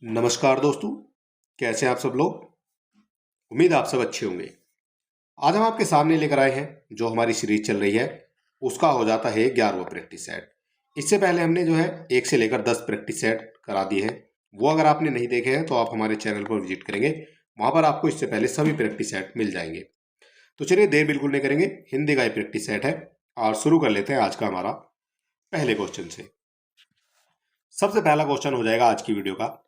नमस्कार दोस्तों, कैसे हैं आप सब लोग। उम्मीद आप सब अच्छे होंगे। आज हम आपके सामने लेकर आए हैं जो हमारी सीरीज चल रही है उसका हो जाता है 11वां प्रैक्टिस सेट। इससे पहले हमने जो है 1 से लेकर 10 प्रैक्टिस सेट करा दिए हैं। वो अगर आपने नहीं देखे हैं तो आप हमारे चैनल पर विजिट करेंगे, वहां पर आपको इससे पहले सभी प्रैक्टिस सेट मिल जाएंगे। तो चलिए देर बिल्कुल नहीं करेंगे, हिंदी का ये प्रैक्टिस सेट है और शुरू कर लेते हैं आज का हमारा पहले क्वेश्चन से। सबसे पहला क्वेश्चन हो जाएगा आज की वीडियो का।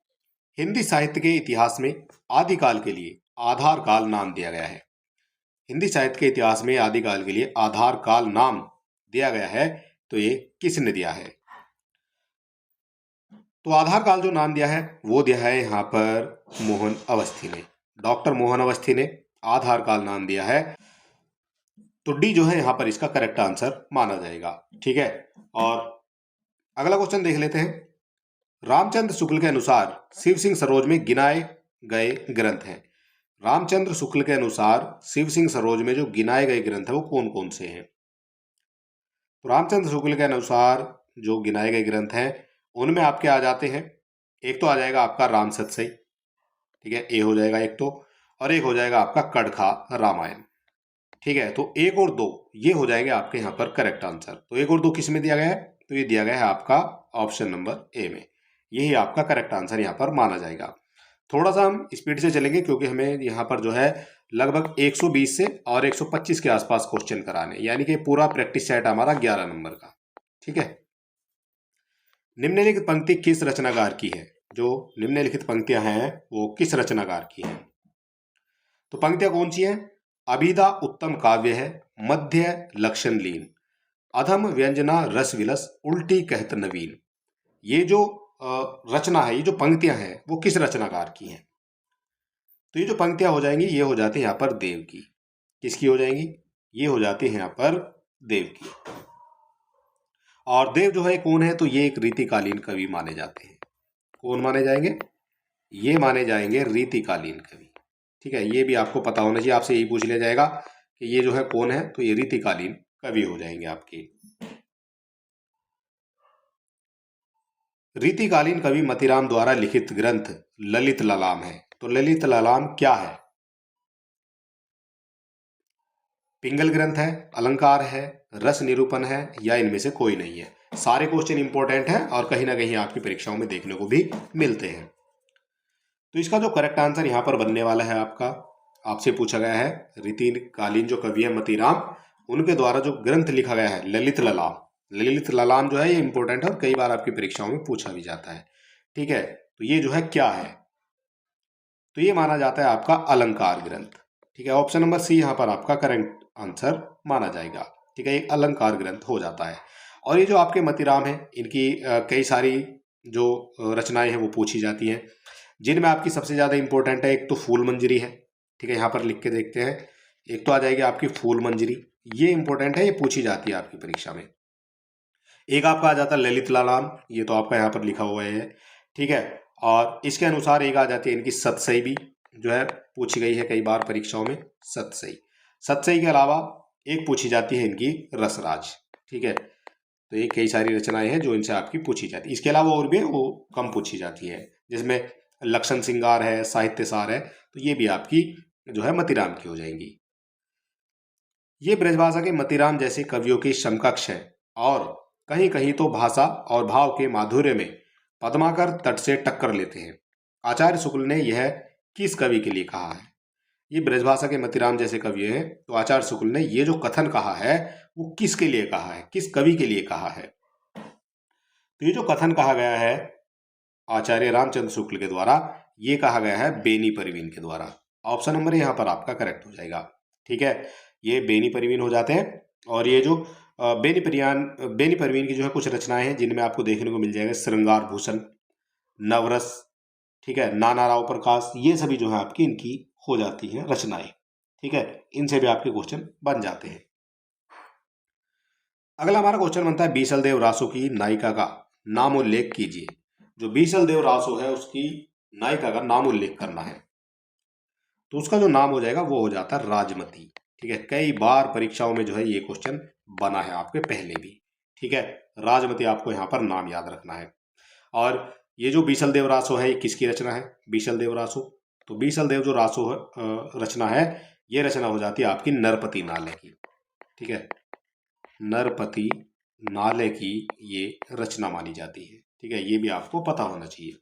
हिंदी साहित्य के इतिहास में आदिकाल के लिए आधार काल नाम दिया गया है। हिंदी साहित्य के इतिहास में आदिकाल के लिए आधार काल नाम दिया गया है, तो ये किसने दिया है। तो आधार काल जो नाम दिया है वो दिया है यहाँ पर मोहन अवस्थी ने। डॉक्टर मोहन अवस्थी ने आधार काल नाम दिया है, तो डी जो है यहाँ पर इसका करेक्ट आंसर माना जाएगा। ठीक है, और अगला क्वेश्चन देख लेते हैं। रामचंद्र शुक्ल के अनुसार शिव सिंह सरोज में गिनाए गए ग्रंथ हैं। रामचंद्र शुक्ल के अनुसार शिव सिंह सरोज में जो गिनाए गए ग्रंथ है वो कौन कौन से हैं। तो रामचंद्र शुक्ल के अनुसार जो गिनाए गए ग्रंथ हैं उनमें आपके आ जाते हैं, एक तो आ जाएगा आपका राम सतसई, ठीक है, ए हो जाएगा एक तो, और एक हो जाएगा आपका कड़खा रामायण। ठीक है, तो एक और दो ये हो जाएंगे आपके यहाँ पर करेक्ट आंसर। तो एक और दो किस में दिया गया है, तो ये दिया गया है आपका ऑप्शन नंबर ए में। यही आपका करेक्ट आंसर यहाँ पर माना जाएगा। थोड़ा सा हम स्पीड से चलेंगे क्योंकि हमें यहाँ पर जो है लगभग 120 से और 125 के आसपास क्वेश्चन कराने, यानी कि पूरा प्रैक्टिस सेट हमारा 11 नंबर का। ठीक है, निम्नलिखित पंक्ति किस रचनाकार की है। जो निम्नलिखित पंक्तियां हैं वो किस रचनाकार की हैं। तो पंक्तियां कौन सी हैं। अभिधा उत्तम काव्य है, मध्य लक्षण लीन, अधम व्यंजना रस विलस, उल्टी कहत नवीन। ये जो रचना है, ये जो पंक्तियां हैं वो किस रचनाकार की हैं। तो ये जो पंक्तियां हो जाएंगी ये हो जाती है यहाँ पर देव की। किसकी हो जाएंगी, ये हो जाती है यहाँ पर देव की। और देव जो है कौन है, तो ये एक रीतिकालीन कवि माने जाते हैं। कौन माने जाएंगे, ये माने जाएंगे रीतिकालीन कवि। ठीक है, ये भी आपको पता होना चाहिए, आपसे यही पूछ लिया जाएगा कि ये जो है कौन है, तो ये रीतिकालीन कवि हो जाएंगे आपके। रीतिकालीन कवि मतीराम द्वारा लिखित ग्रंथ ललित ललाम है। तो ललित ललाम क्या है। पिंगल ग्रंथ है, अलंकार है, रस निरूपण है, या इनमें से कोई नहीं है। सारे क्वेश्चन इंपॉर्टेंट हैं और कहीं ना कहीं आपकी परीक्षाओं में देखने को भी मिलते हैं। तो इसका जो करेक्ट आंसर यहाँ पर बनने वाला है आपका, आपसे पूछा गया है रीतिकालीन जो कवि है मतीराम, उनके द्वारा जो ग्रंथ लिखा गया है ललित ललाम। ललित ललाम जो है ये इंपॉर्टेंट है और कई बार आपकी परीक्षाओं में पूछा भी जाता है। ठीक है, तो ये जो है क्या है, तो ये माना जाता है आपका अलंकार ग्रंथ। ठीक है, ऑप्शन नंबर सी यहाँ पर आपका करेक्ट आंसर माना जाएगा। ठीक है, एक अलंकार ग्रंथ हो जाता है। और ये जो आपके मतीराम है इनकी कई सारी जो रचनाएं हैं वो पूछी जाती हैं, जिनमें आपकी सबसे ज़्यादा इंपॉर्टेंट है एक तो फूल मंजरी है। ठीक है, यहाँ पर लिख के देखते हैं। एक तो आ जाएगी आपकी फूल मंजरी, ये इंपॉर्टेंट है, ये पूछी जाती है आपकी परीक्षा में। एक आपका आ जाता है ललित लालाम, ये तो आपका यहाँ पर लिखा हुआ है। ठीक है, और इसके अनुसार एक आ जाती है इनकी सतसई भी, जो है पूछी गई है कई बार परीक्षाओं में सतसई। सतसई के अलावा एक पूछी जाती है इनकी रसराज। ठीक है, तो ये कई सारी रचनाएं हैं जो इनसे आपकी पूछी जाती है। इसके अलावा और भी वो कम पूछी जाती है, जिसमें लक्षण श्रृंगार है, साहित्य सार है, तो ये भी आपकी जो है मतीराम की हो जाएंगी। ये ब्रजभाषा के मतीराम जैसे कवियों की समकक्ष है और कहीं कहीं तो भाषा और भाव के माधुर्य में पद्माकर तट से टक्कर लेते हैं। आचार्य शुक्ल ने यह किस कवि के लिए कहा है। ये ब्रजभाषा के मतीराम जैसे कवि हैं, तो आचार्य शुक्ल ने ये जो कथन कहा है वो किसके लिए कहा है, किस कवि के लिए कहा है। तो ये जो कथन कहा गया है आचार्य रामचंद्र शुक्ल के द्वारा, ये कहा गया है बेनी परवीन के द्वारा। ऑप्शन नंबर यहाँ पर आपका करेक्ट हो जाएगा। ठीक है, ये बेनी परवीन हो जाते हैं। और ये जो बेनी परवीन की जो है कुछ रचनाएं हैं जिनमें आपको देखने को मिल जाएगा श्रृंगार भूषण, नवरस, ठीक है, नाना राव प्रकाश, ये सभी जो है आपकी इनकी हो जाती हैं रचनाएं। ठीक है, इनसे भी आपके क्वेश्चन बन जाते हैं। अगला हमारा क्वेश्चन बनता है बीसल देव रासो की नायिका का नाम उल्लेख कीजिए। जो बीसल देव रासो है उसकी नायिका का नाम उल्लेख करना है, तो उसका जो नाम हो जाएगा वो हो जाता है राजमती। ठीक है, कई बार परीक्षाओं में जो है ये क्वेश्चन बना है आपके पहले भी। ठीक है, राजमती आपको यहाँ पर नाम याद रखना है। और ये जो बीसल देव रासो है ये किसकी रचना है? बीसल देव रासो। तो बीसल देव जो रासो रचना है, ये रचना हो जाती है आपकी नरपति नाले की। ठीक है, नरपति नाले की ये रचना मानी जाती है। ठीक है, ये भी आपको पता होना चाहिए।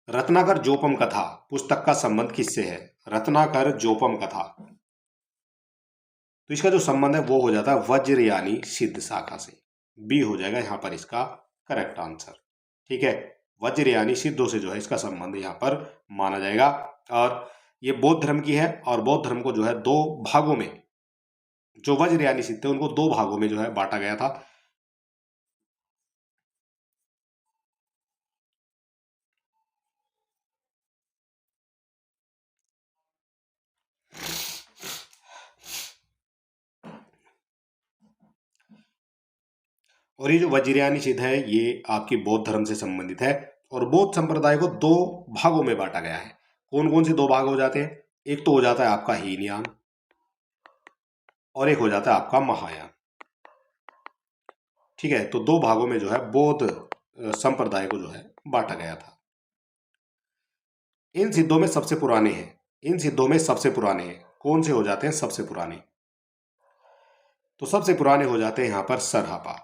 रत्नाकर जोपम कथा पुस्तक का संबंध किससे है? रत्नाकर जोपम कथा, तो इसका जो संबंध है वो हो जाता है वज्रयानी सिद्ध शाखा से। बी हो जाएगा यहाँ पर इसका करेक्ट आंसर। ठीक है, वज्रयानी सिद्धों से जो है इसका संबंध यहाँ पर माना जाएगा। और ये बौद्ध धर्म की है, और बौद्ध धर्म को जो है दो भागों में, जो वज्रयानी सिद्ध थे उनको दो भागों में जो है बांटा गया था। और ये जो वज्रयानी सिद्ध है ये आपकी बौद्ध धर्म से संबंधित है, और बौद्ध संप्रदाय को दो भागों में बांटा गया है। कौन कौन से दो भाग हो जाते हैं? एक तो हो जाता है आपका हीनयान, और एक हो जाता है आपका महायान। ठीक है, तो दो भागों में जो है बौद्ध संप्रदाय को जो है बांटा गया था। इन सिद्धों में सबसे पुराने हैं, इन सिद्धों में सबसे पुराने हैं कौन से हो जाते हैं? सबसे पुराने, तो सबसे पुराने हो जाते हैं यहां पर सरहापा।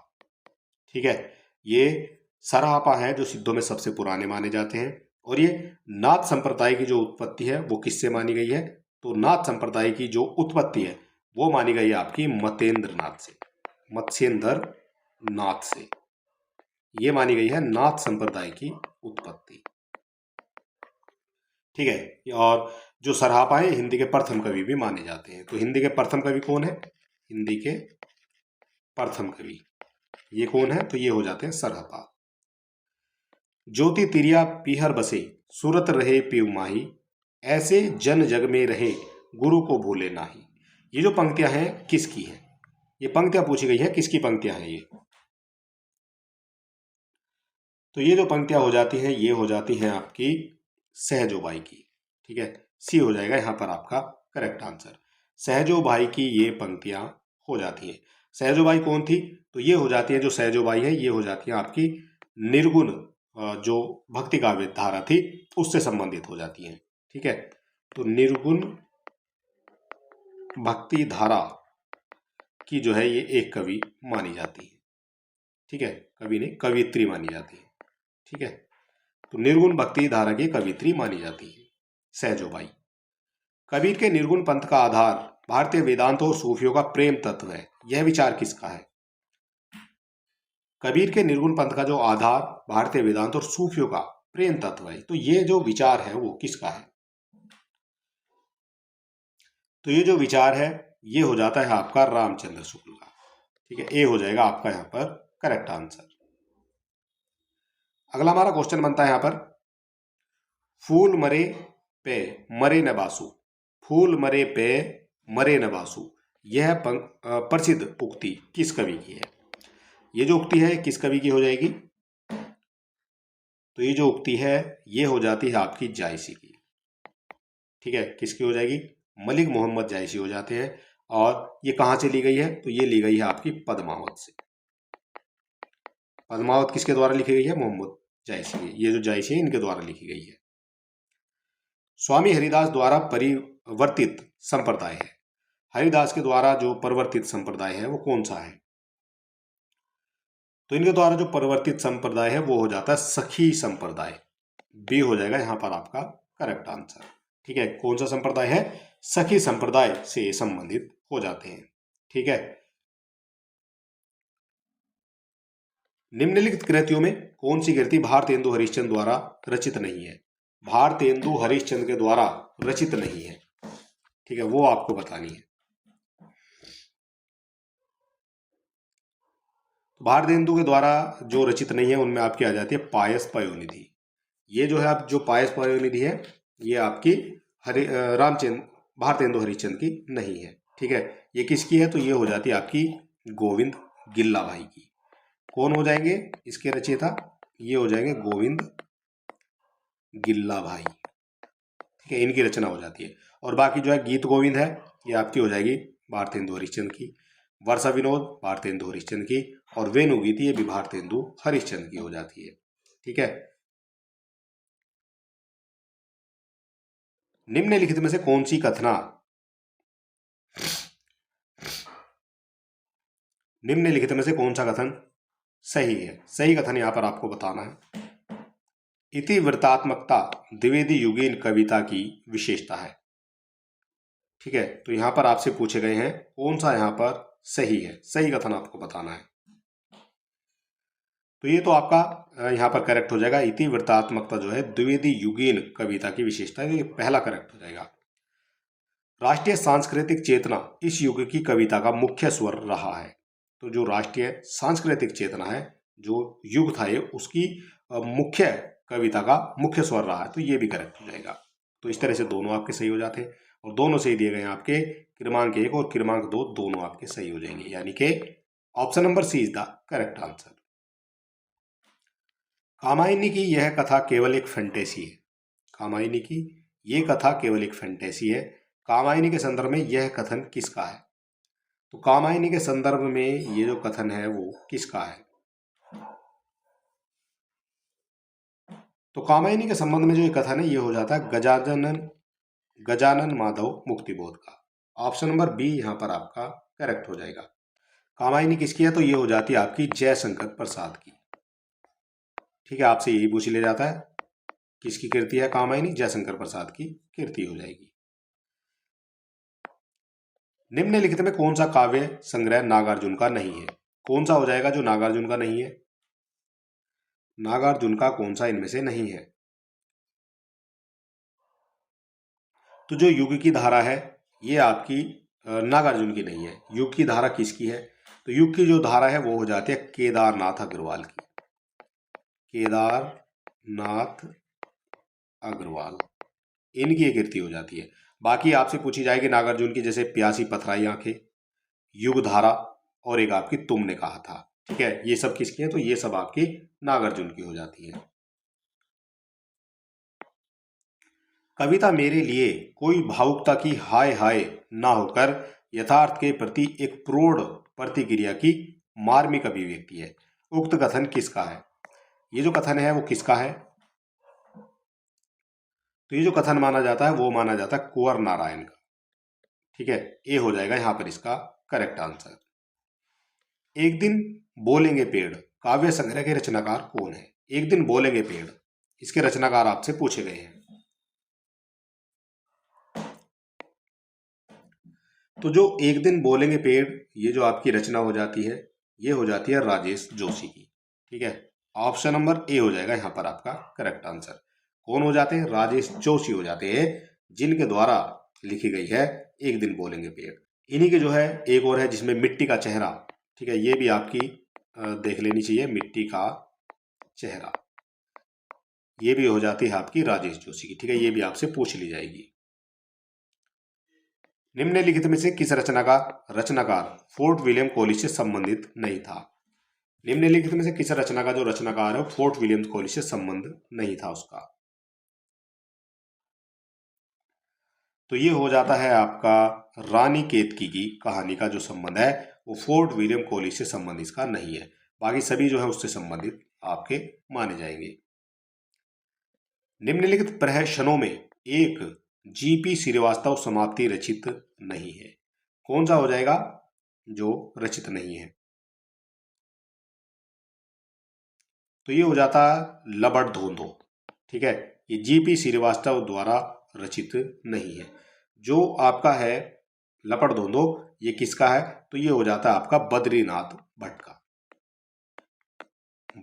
ठीक है, ये सरहापा है जो सिद्धों में सबसे पुराने माने जाते हैं। और ये नाथ संप्रदाय की जो उत्पत्ति है वो किससे मानी गई है? तो नाथ संप्रदाय की जो उत्पत्ति है वो मानी गई है आपकी मतेंद्र नाथ से, मत्स्येंद्र नाथ से। ये मानी गई है नाथ संप्रदाय की उत्पत्ति। ठीक है, और जो सरहापा है हिंदी के प्रथम कवि भी माने जाते हैं। तो हिंदी के प्रथम कवि कौन है? हिंदी के प्रथम कवि ये कौन है? तो ये हो जाते हैं सरहापा। ज्योति तिरिया पीहर बसे सूरत रहे पीव माही, ऐसे जन जग में रहे गुरु को भूले नाही। ये जो पंक्तियां हैं किसकी हैं? ये पंक्तियां पूछी गई है, किसकी पंक्तियां हैं ये? तो ये जो पंक्तियां हो जाती हैं ये हो जाती हैं आपकी सहजोबाई की। ठीक है, सी हो जाएगा यहाँ पर आपका करेक्ट आंसर। सहजोबाई की ये पंक्तियां हो जाती हैं। सहजोबाई कौन थी? तो ये हो जाती है जो सहजोबाई है ये हो जाती है आपकी निर्गुण जो भक्ति काव्य धारा थी उससे संबंधित हो जाती हैं। ठीक है, तो निर्गुण भक्ति धारा की जो है ये एक कवि मानी जाती है। ठीक है, कवि नहीं कवित्री मानी जाती है। ठीक है, तो निर्गुण भक्ति धारा की कवित्री मानी जाती है सहजोबाई। कबीर के निर्गुण पंथ का आधार भारतीय वेदांत और सूफियों का प्रेम तत्व है, यह विचार किसका है? कबीर के निर्गुण पंथ का जो आधार भारतीय वेदांत और सूफियों का प्रेम तत्व है, तो ये जो विचार है वो किसका है? तो ये जो विचार है ये हो जाता है आपका रामचंद्र शुक्ल का। ठीक है, ए हो जाएगा आपका यहां पर करेक्ट आंसर। अगला हमारा क्वेश्चन बनता है यहां पर, फूल मरे पे मरे न बासु, फूल मरे पे मरे न बासु, यह प्रसिद्ध उक्ति किस कवि की है? ये जो उक्ति है किस कवि की हो जाएगी? तो ये जो उक्ति है ये हो जाती है आपकी जायसी की। ठीक है, किसकी हो जाएगी? मलिक मोहम्मद जायसी हो जाते हैं। और ये कहां से ली गई है? तो ये ली गई है आपकी पद्मावत से। पद्मावत किसके द्वारा लिखी गई है? मोहम्मद जायसी। ये जो जायसी है इनके द्वारा लिखी गई है। स्वामी हरिदास द्वारा परिवर्तित संप्रदाय है, हरिदास के द्वारा जो परिवर्तित संप्रदाय है वो कौन सा है? तो इनके द्वारा जो परिवर्तित संप्रदाय है वो हो जाता है सखी संप्रदाय। बी हो जाएगा यहां पर आपका करेक्ट आंसर। ठीक है, कौन सा संप्रदाय है? सखी संप्रदाय से संबंधित हो जाते हैं। ठीक है, निम्नलिखित कृतियों में कौन सी कृति भारतेंदु हरिश्चंद्र द्वारा रचित नहीं है? भारतेंदु हरिश्चंद्र के द्वारा रचित नहीं है। ठीक है, वो आपको बतानी है। भारतेंदु के द्वारा जो रचित नहीं है उनमें आपकी आ जाती है पायस पयोनिधि। ये जो है आप जो पायस पयोनिधि है ये आपकी रामचंद्र भारतेंदु हरिश्चंद्र की नहीं है। ठीक है, ये किसकी है? तो ये हो जाती है आपकी गोविंद गिल्ला भाई की। कौन हो जाएंगे इसके रचयिता? ये हो जाएंगे गोविंद गिल्ला भाई। ठीक है, इनकी रचना हो जाती है। और बाकी जो है गीत गोविंद है ये आपकी हो जाएगी भारतेंदु हरिश्चंद्र की, वर्षा विनोद भारतेंदु हरिश्चंद्र की, और वेणु गीत ये भी भारतेंदु हरिश्चंद्र की हो जाती है। ठीक है। निम्नलिखित में से कौन सी कथना निम्नलिखित में से कौन सा कथन सही है? सही कथन यहां पर आपको बताना है। इतिवृत्तात्मकता द्विवेदी युगीन कविता की विशेषता है। ठीक है, तो यहां पर आपसे पूछे गए हैं कौन सा यहां पर सही है, सही कथन आपको बताना है। तो ये तो आपका यहां पर करेक्ट हो जाएगा। इतिवृत्तात्मकता जो है द्विवेदी युगीन कविता की विशेषता है, ये पहला करेक्ट हो जाएगा। राष्ट्रीय सांस्कृतिक चेतना इस युग की कविता का मुख्य स्वर रहा है। तो जो राष्ट्रीय सांस्कृतिक चेतना है, जो युग था ये, उसकी मुख्य कविता का मुख्य स्वर रहा है, तो ये भी करेक्ट हो जाएगा। तो इस तरह से दोनों आपके सही हो जाते हैं और दोनों सही दिए गए हैं आपके। क्रमांक 1 और क्रमांक 2 दोनों आपके सही हो जाएंगे, यानी कि option number C is the correct answer. Kamayani की यह कथा केवल एक फैंटेसी है। कामायनी की ये कथा केवल एक फैंटेसी है। कामायनी के संदर्भ में यह कथन किसका है? तो कामायनी के संदर्भ में ये जो कथन है वो किसका है? तो कामायनी के संबंध में जो ये कथन है ये हो जाता है गजानन माधव मुक्तिबोध का। ऑप्शन नंबर बी यहां पर आपका करेक्ट हो जाएगा। कामायनी किसकी है? तो ये हो जाती है आपकी जयशंकर प्रसाद की। ठीक है, आपसे यही पूछ लिया जाता है किसकी कृति है कामायनी? जयशंकर प्रसाद की कृति हो जाएगी। निम्नलिखित में कौन सा काव्य संग्रह नागार्जुन का नहीं है? कौन सा हो जाएगा जो नागार्जुन का नहीं है? नागार्जुन का कौन सा इनमें से नहीं है? तो जो युग की धारा है ये आपकी नागार्जुन की नहीं है। युग की धारा किसकी है? तो युग की जो धारा है वो हो जाती है केदारनाथ अग्रवाल की। केदारनाथ अग्रवाल, इनकी ये कृति हो जाती है। बाकी आपसे पूछी जाएगी नागार्जुन की, जैसे प्यासी पथराई आंखें, युग धारा और एक आपकी तुमने कहा था। ठीक है, ये सब किसकी है? तो ये सब आपकी नागार्जुन की हो जाती है। कविता मेरे लिए कोई भावुकता की हाय हाय ना होकर यथार्थ के प्रति एक प्रौढ़ प्रतिक्रिया की मार्मिक अभिव्यक्ति है। उक्त कथन किसका है? ये जो कथन है वो किसका है? तो ये जो कथन माना जाता है वो माना जाता है कुंवर नारायण का। ठीक है, ये हो जाएगा यहां पर इसका करेक्ट आंसर। एक दिन बोलेंगे पेड़ काव्य संग्रह के रचनाकार कौन है? एक दिन बोलेंगे पेड़, इसके रचनाकार आपसे पूछे गए हैं। तो जो एक दिन बोलेंगे पेड़, ये जो आपकी रचना हो जाती है ये हो जाती है राजेश जोशी की। ठीक है, ऑप्शन नंबर ए हो जाएगा यहां पर आपका करेक्ट आंसर। कौन हो जाते हैं? राजेश जोशी हो जाते हैं, जिनके द्वारा लिखी गई है एक दिन बोलेंगे पेड़। इन्हीं के जो है एक और है जिसमें मिट्टी का चेहरा। ठीक है, ये भी आपकी देख लेनी चाहिए, मिट्टी का चेहरा, ये भी हो जाती है आपकी राजेश जोशी की। ठीक है, ये भी आपसे पूछ ली जाएगी। निम्नलिखित में से किस रचनाकार फोर्ट विलियम कॉलेज से संबंधित नहीं था? निम्नलिखित में से किस रचना का जो रचनाकार है फोर्ट विलियम कॉलेज से संबंध नहीं था उसका? तो ये हो जाता है आपका रानी केतकी की कहानी का जो संबंध है वो फोर्ट विलियम कॉलेज से संबंध इसका नहीं है। बाकी सभी जो है उससे संबंधित आपके माने जाएंगे। निम्नलिखित प्रहसनों में एक जीपी श्रीवास्तव समाप्ति रचित नहीं है। कौन सा हो जाएगा जो रचित नहीं है? तो ये हो जाता है लबड़ धोंदो। ठीक है, ये जीपी श्रीवास्तव द्वारा रचित नहीं है। जो आपका है लपड़ धोंदो, ये किसका है? तो ये हो जाता है आपका बद्रीनाथ भट्ट का।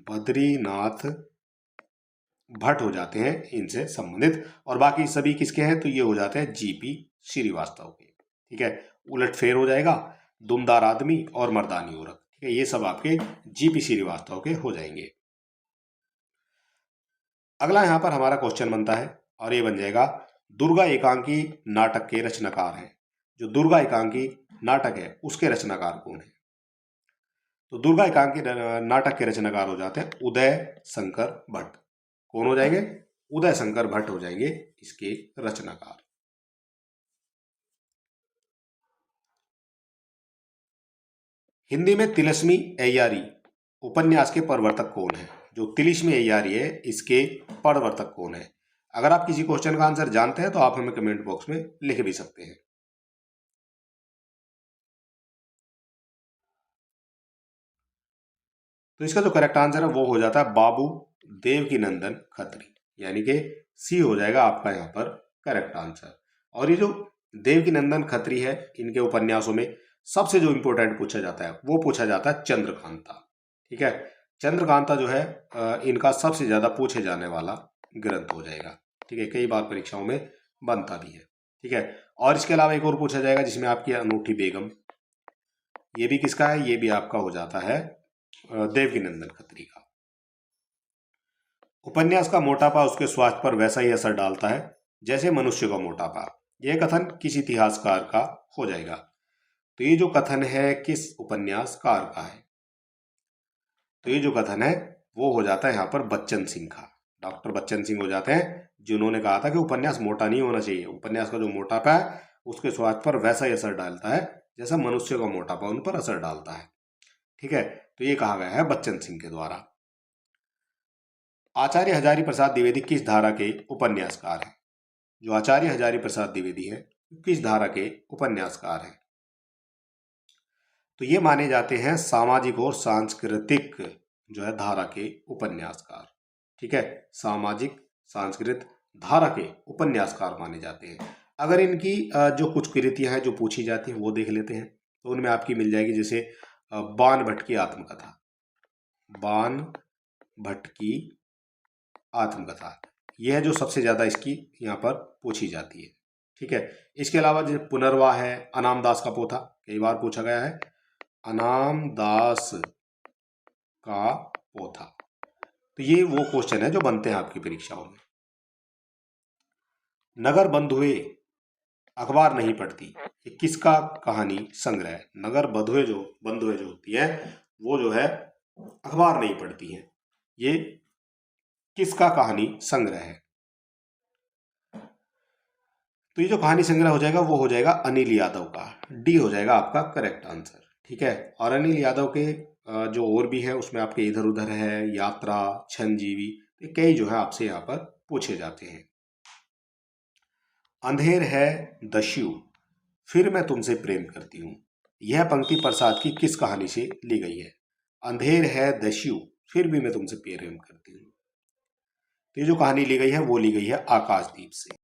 बद्रीनाथ भट्ट हो जाते हैं इनसे संबंधित, और बाकी सभी किसके हैं? तो ये हो जाते हैं जीपी श्रीवास्तव के। ठीक है, उलटफेर हो जाएगा, दुमदार आदमी और मर्दानी औरत। ठीक है, ये सब आपके जीपी श्रीवास्तव के हो जाएंगे। अगला यहां पर हमारा क्वेश्चन बनता है और ये बन जाएगा दुर्गा एकांकी नाटक के रचनाकार हैं। जो दुर्गा एकांकी नाटक है उसके रचनाकार कौन है? तो दुर्गा एकांकी नाटक के रचनाकार हो जाते हैं उदय शंकर भट्ट। कौन हो जाएंगे? उदय शंकर भट्ट हो जाएंगे इसके रचनाकार। हिंदी में तिलस्मी ऐयारी उपन्यास के प्रवर्तक कौन है? जो 33वीं अय्यारी है इसके प्रवर्तक कौन है? अगर आप किसी क्वेश्चन का आंसर जानते हैं तो आप हमें कमेंट बॉक्स में लिख भी सकते हैं। तो इसका जो करेक्ट आंसर है वो हो जाता है बाबू देवकीनंदन खत्री, यानी कि सी हो जाएगा आपका यहाँ पर करेक्ट आंसर। और ये जो देवकीनंदन खत्री है इनके उपन्यासों में सबसे जो इंपॉर्टेंट पूछा जाता है वो पूछा जाता है चंद्रकांता। ठीक है, चंद्रकांता जो है इनका सबसे ज्यादा पूछे जाने वाला ग्रंथ हो जाएगा। ठीक है, कई बार परीक्षाओं में बनता भी है। ठीक है, और इसके अलावा एक और पूछा जाएगा जिसमें आपकी अनूठी बेगम, ये भी किसका है? ये भी आपका हो जाता है देवकीनंदन खत्री का। उपन्यास का मोटापा उसके स्वास्थ्य पर वैसा ही असर डालता है जैसे मनुष्य का मोटापा। यह कथन किस इतिहासकार का हो जाएगा? तो ये जो कथन है किस उपन्यासकार का है? तो ये जो कथन है वो हो जाता है यहाँ पर बच्चन सिंह का। डॉक्टर बच्चन सिंह हो जाते हैं जिन्होंने कहा था कि उपन्यास मोटा नहीं होना चाहिए, उपन्यास का जो मोटापा है उसके स्वास्थ्य पर वैसा ही असर डालता है जैसा मनुष्य का मोटापा उन पर असर डालता है। ठीक है, तो ये कहा गया है बच्चन सिंह के द्वारा। आचार्य हजारी प्रसाद द्विवेदी किस धारा के उपन्यासकार हैं? जो आचार्य हजारी प्रसाद द्विवेदी है किस धारा के उपन्यासकार हैं? तो ये माने जाते हैं सामाजिक और सांस्कृतिक जो है धारा के उपन्यासकार। ठीक है, सामाजिक सांस्कृतिक धारा के उपन्यासकार माने जाते हैं। अगर इनकी जो कुछ कृतियां हैं जो पूछी जाती हैं वो देख लेते हैं तो उनमें आपकी मिल जाएगी, जैसे बाण भट्ट की आत्मकथा, बाण भट्ट की आत्मकथा, यह है जो सबसे ज्यादा इसकी यहाँ पर पूछी जाती है। ठीक है, इसके अलावा जो पुनर्वाह है, अनाम दास का पोथा, कई बार पूछा गया है, अनाम दास का पोथा। तो ये वो क्वेश्चन है जो बनते हैं आपकी परीक्षाओं में। नगर बंधुए अखबार नहीं पढ़ती, ये किसका कहानी संग्रह है? नगर बंधुए जो होती है वो जो है अखबार नहीं पढ़ती है, ये किसका कहानी संग्रह है? तो ये जो कहानी संग्रह हो जाएगा वो हो जाएगा अनिल यादव का, डी हो जाएगा आपका करेक्ट आंसर। ठीक है, और अनिल यादव के जो और भी है उसमें आपके इधर उधर है, यात्रा, क्षणजीवी, ये कई जो है आपसे यहाँ पर पूछे जाते हैं। अंधेर है दस्यु फिर मैं तुमसे प्रेम करती हूँ, यह पंक्ति प्रसाद की किस कहानी से ली गई है? अंधेर है दस्यु फिर भी मैं तुमसे प्रेम करती हूँ, तो ये जो कहानी ली गई है वो ली गई है आकाशदीप से।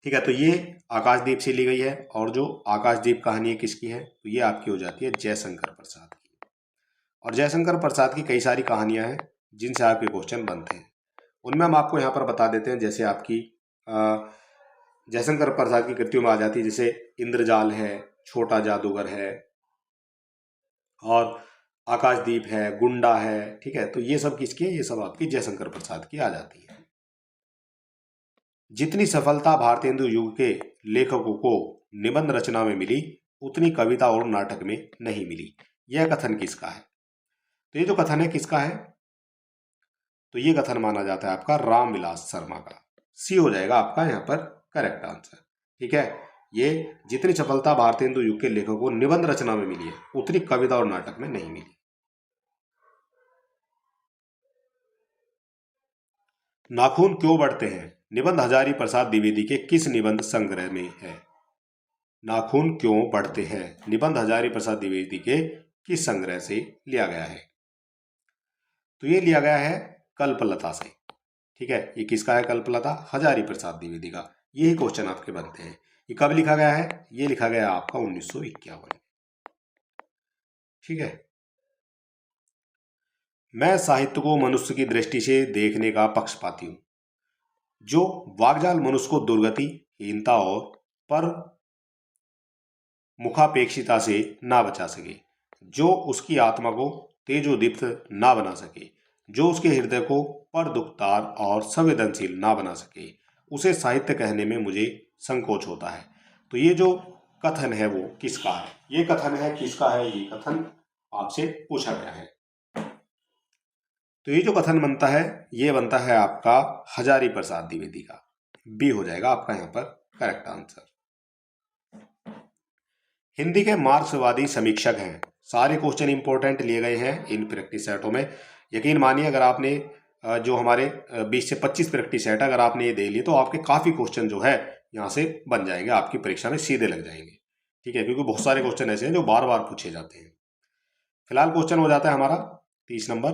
ठीक है, तो ये आकाशदीप से ली गई है। और जो आकाशदीप कहानी है किसकी है? तो ये आपकी हो जाती है जयशंकर प्रसाद की। और जयशंकर प्रसाद की कई सारी कहानियां हैं जिनसे आपके क्वेश्चन बनते हैं, उनमें हम आपको यहाँ पर बता देते हैं। जैसे आपकी जयशंकर प्रसाद की कृतियों में आ जाती है, जैसे इंद्रजाल है, छोटा जादूगर है, और आकाशदीप है, गुंडा है। ठीक है, तो ये सब किसकी है? ये सब आपकी जयशंकर प्रसाद की आ जाती है। जितनी सफलता भारतेंदु युग के लेखकों को निबंध रचना में मिली उतनी कविता और नाटक में नहीं मिली, यह कथन किसका है? तो ये जो कथन है किसका है? तो ये कथन माना जाता है आपका रामविलास शर्मा का, सी हो जाएगा आपका यहाँ पर करेक्ट आंसर। ठीक है, ये जितनी सफलता भारतेंदु युग के लेखकों को निबंध रचना में मिली है उतनी कविता और नाटक में नहीं मिली। नाखून क्यों बढ़ते हैं निबंध हजारी प्रसाद द्विवेदी के किस निबंध संग्रह में है? नाखून क्यों बढ़ते हैं निबंध हजारी प्रसाद द्विवेदी के किस संग्रह से लिया गया है? तो ये लिया गया है कल्पलता से। ठीक है, ये किसका है? कल्पलता हजारी प्रसाद द्विवेदी का। यही क्वेश्चन आपके बनते हैं। ये कब लिखा गया है? ये लिखा गया आपका 1951। ठीक है, मैं साहित्य को मनुष्य की दृष्टि से देखने का पक्षपाती हूं, जो वाग्जाल मनुष्य को दुर्गति, हीनता और पर मुखापेक्षिता से ना बचा सके, जो उसकी आत्मा को तेजोदीप्त ना बना सके, जो उसके हृदय को पर दुखतार और संवेदनशील ना बना सके, उसे साहित्य कहने में मुझे संकोच होता है। तो ये जो कथन है वो किसका है? ये कथन है किसका है? ये कथन आपसे पूछा गया है। तो ये जो कथन बनता है ये बनता है आपका हजारी प्रसाद द्विवेदी का, बी हो जाएगा आपका यहाँ पर करेक्ट आंसर। हिंदी के मार्क्सवादी समीक्षक हैं, सारे क्वेश्चन इंपॉर्टेंट लिए गए हैं इन प्रैक्टिस सेटों में। यकीन मानिए अगर आपने जो हमारे 20 से 25 प्रैक्टिस सेट, अगर आपने ये दे लिए तो आपके काफ़ी क्वेश्चन जो है यहाँ से बन जाएंगे, आपकी परीक्षा में सीधे लग जाएंगे। ठीक है, क्योंकि बहुत सारे क्वेश्चन ऐसे हैं जो बार बार पूछे जाते हैं। फिलहाल क्वेश्चन हो जाता है हमारा 30 नंबर,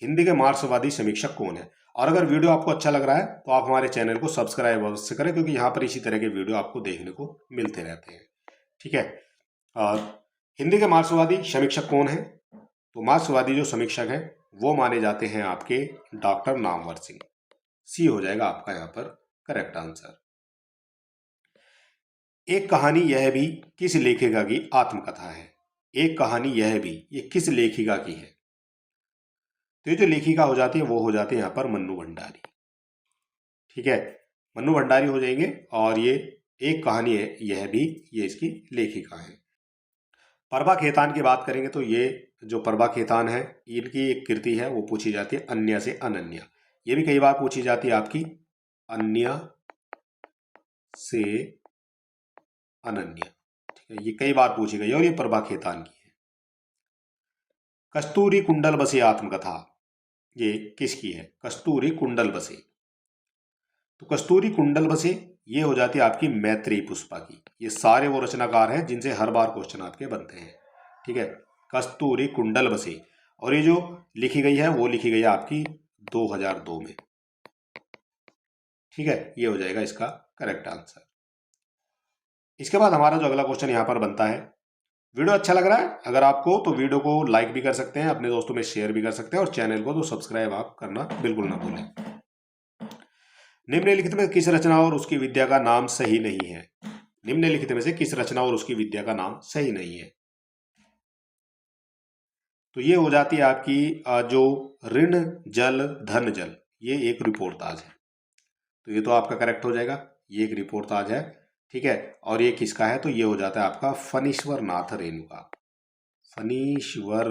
हिंदी के मार्क्सवादी समीक्षक कौन है। और अगर वीडियो आपको अच्छा लग रहा है तो आप हमारे चैनल को सब्सक्राइब अवश्य करें, क्योंकि यहाँ पर इसी तरह के वीडियो आपको देखने को मिलते रहते हैं। ठीक है, और हिंदी के मार्क्सवादी समीक्षक कौन है, तो मार्क्सवादी जो समीक्षक है वो माने जाते हैं आपके डॉक्टर नामवर सिंह। सी हो जाएगा आपका यहाँ पर करेक्ट आंसर। एक कहानी यह भी किस लेखिका की आत्मकथा है। एक कहानी यह भी, ये किस लेखिका की है, तो ये जो लेखिका हो जाती है वो हो जाती है यहाँ पर मन्नू भंडारी। ठीक है, मन्नू भंडारी हो जाएंगे, और ये एक कहानी है यह भी, ये इसकी लेखिका है। प्रभा खेतान की बात करेंगे तो ये जो प्रभा खेतान है, इनकी एक कृति है वो पूछी जाती है अन्य से अनन्या। ये भी कई बार पूछी जाती है आपकी, अन्य से अनन्या। ठीक है, ये कई बार पूछी गई और ये प्रभा खेतान की है। कस्तूरी कुंडल बसे आत्मकथा, ये किसकी है, कस्तूरी कुंडल बसे। तो कस्तूरी कुंडल बसे ये हो जाती है आपकी मैत्रेयी पुष्पा की। ये सारे वो रचनाकार हैं जिनसे हर बार क्वेश्चन आपके बनते हैं। ठीक है, कस्तूरी कुंडल बसे, और ये जो लिखी गई है वो लिखी गई है आपकी 2002 में। ठीक है, ये हो जाएगा इसका करेक्ट आंसर। इसके बाद हमारा जो अगला क्वेश्चन यहाँ पर बनता है, वीडियो अच्छा लग रहा है अगर आपको तो वीडियो को लाइक भी कर सकते हैं, अपने दोस्तों में शेयर भी कर सकते हैं, और चैनल को तो सब्सक्राइब आप करना बिल्कुल ना भूलें। निम्नलिखित में किस रचना और उसकी विद्या का नाम सही नहीं है। निम्नलिखित में से किस रचना और उसकी विद्या का नाम सही नहीं है, तो ये हो जाती है आपकी जो ऋण जल धन जल, ये एक रिपोर्टाज है। तो ये तो आपका करेक्ट हो जाएगा, ये एक रिपोर्टाज है। ठीक है, और ये किसका है, तो ये हो जाता है आपका फणीश्वर नाथ रेणुका। फणीश्वर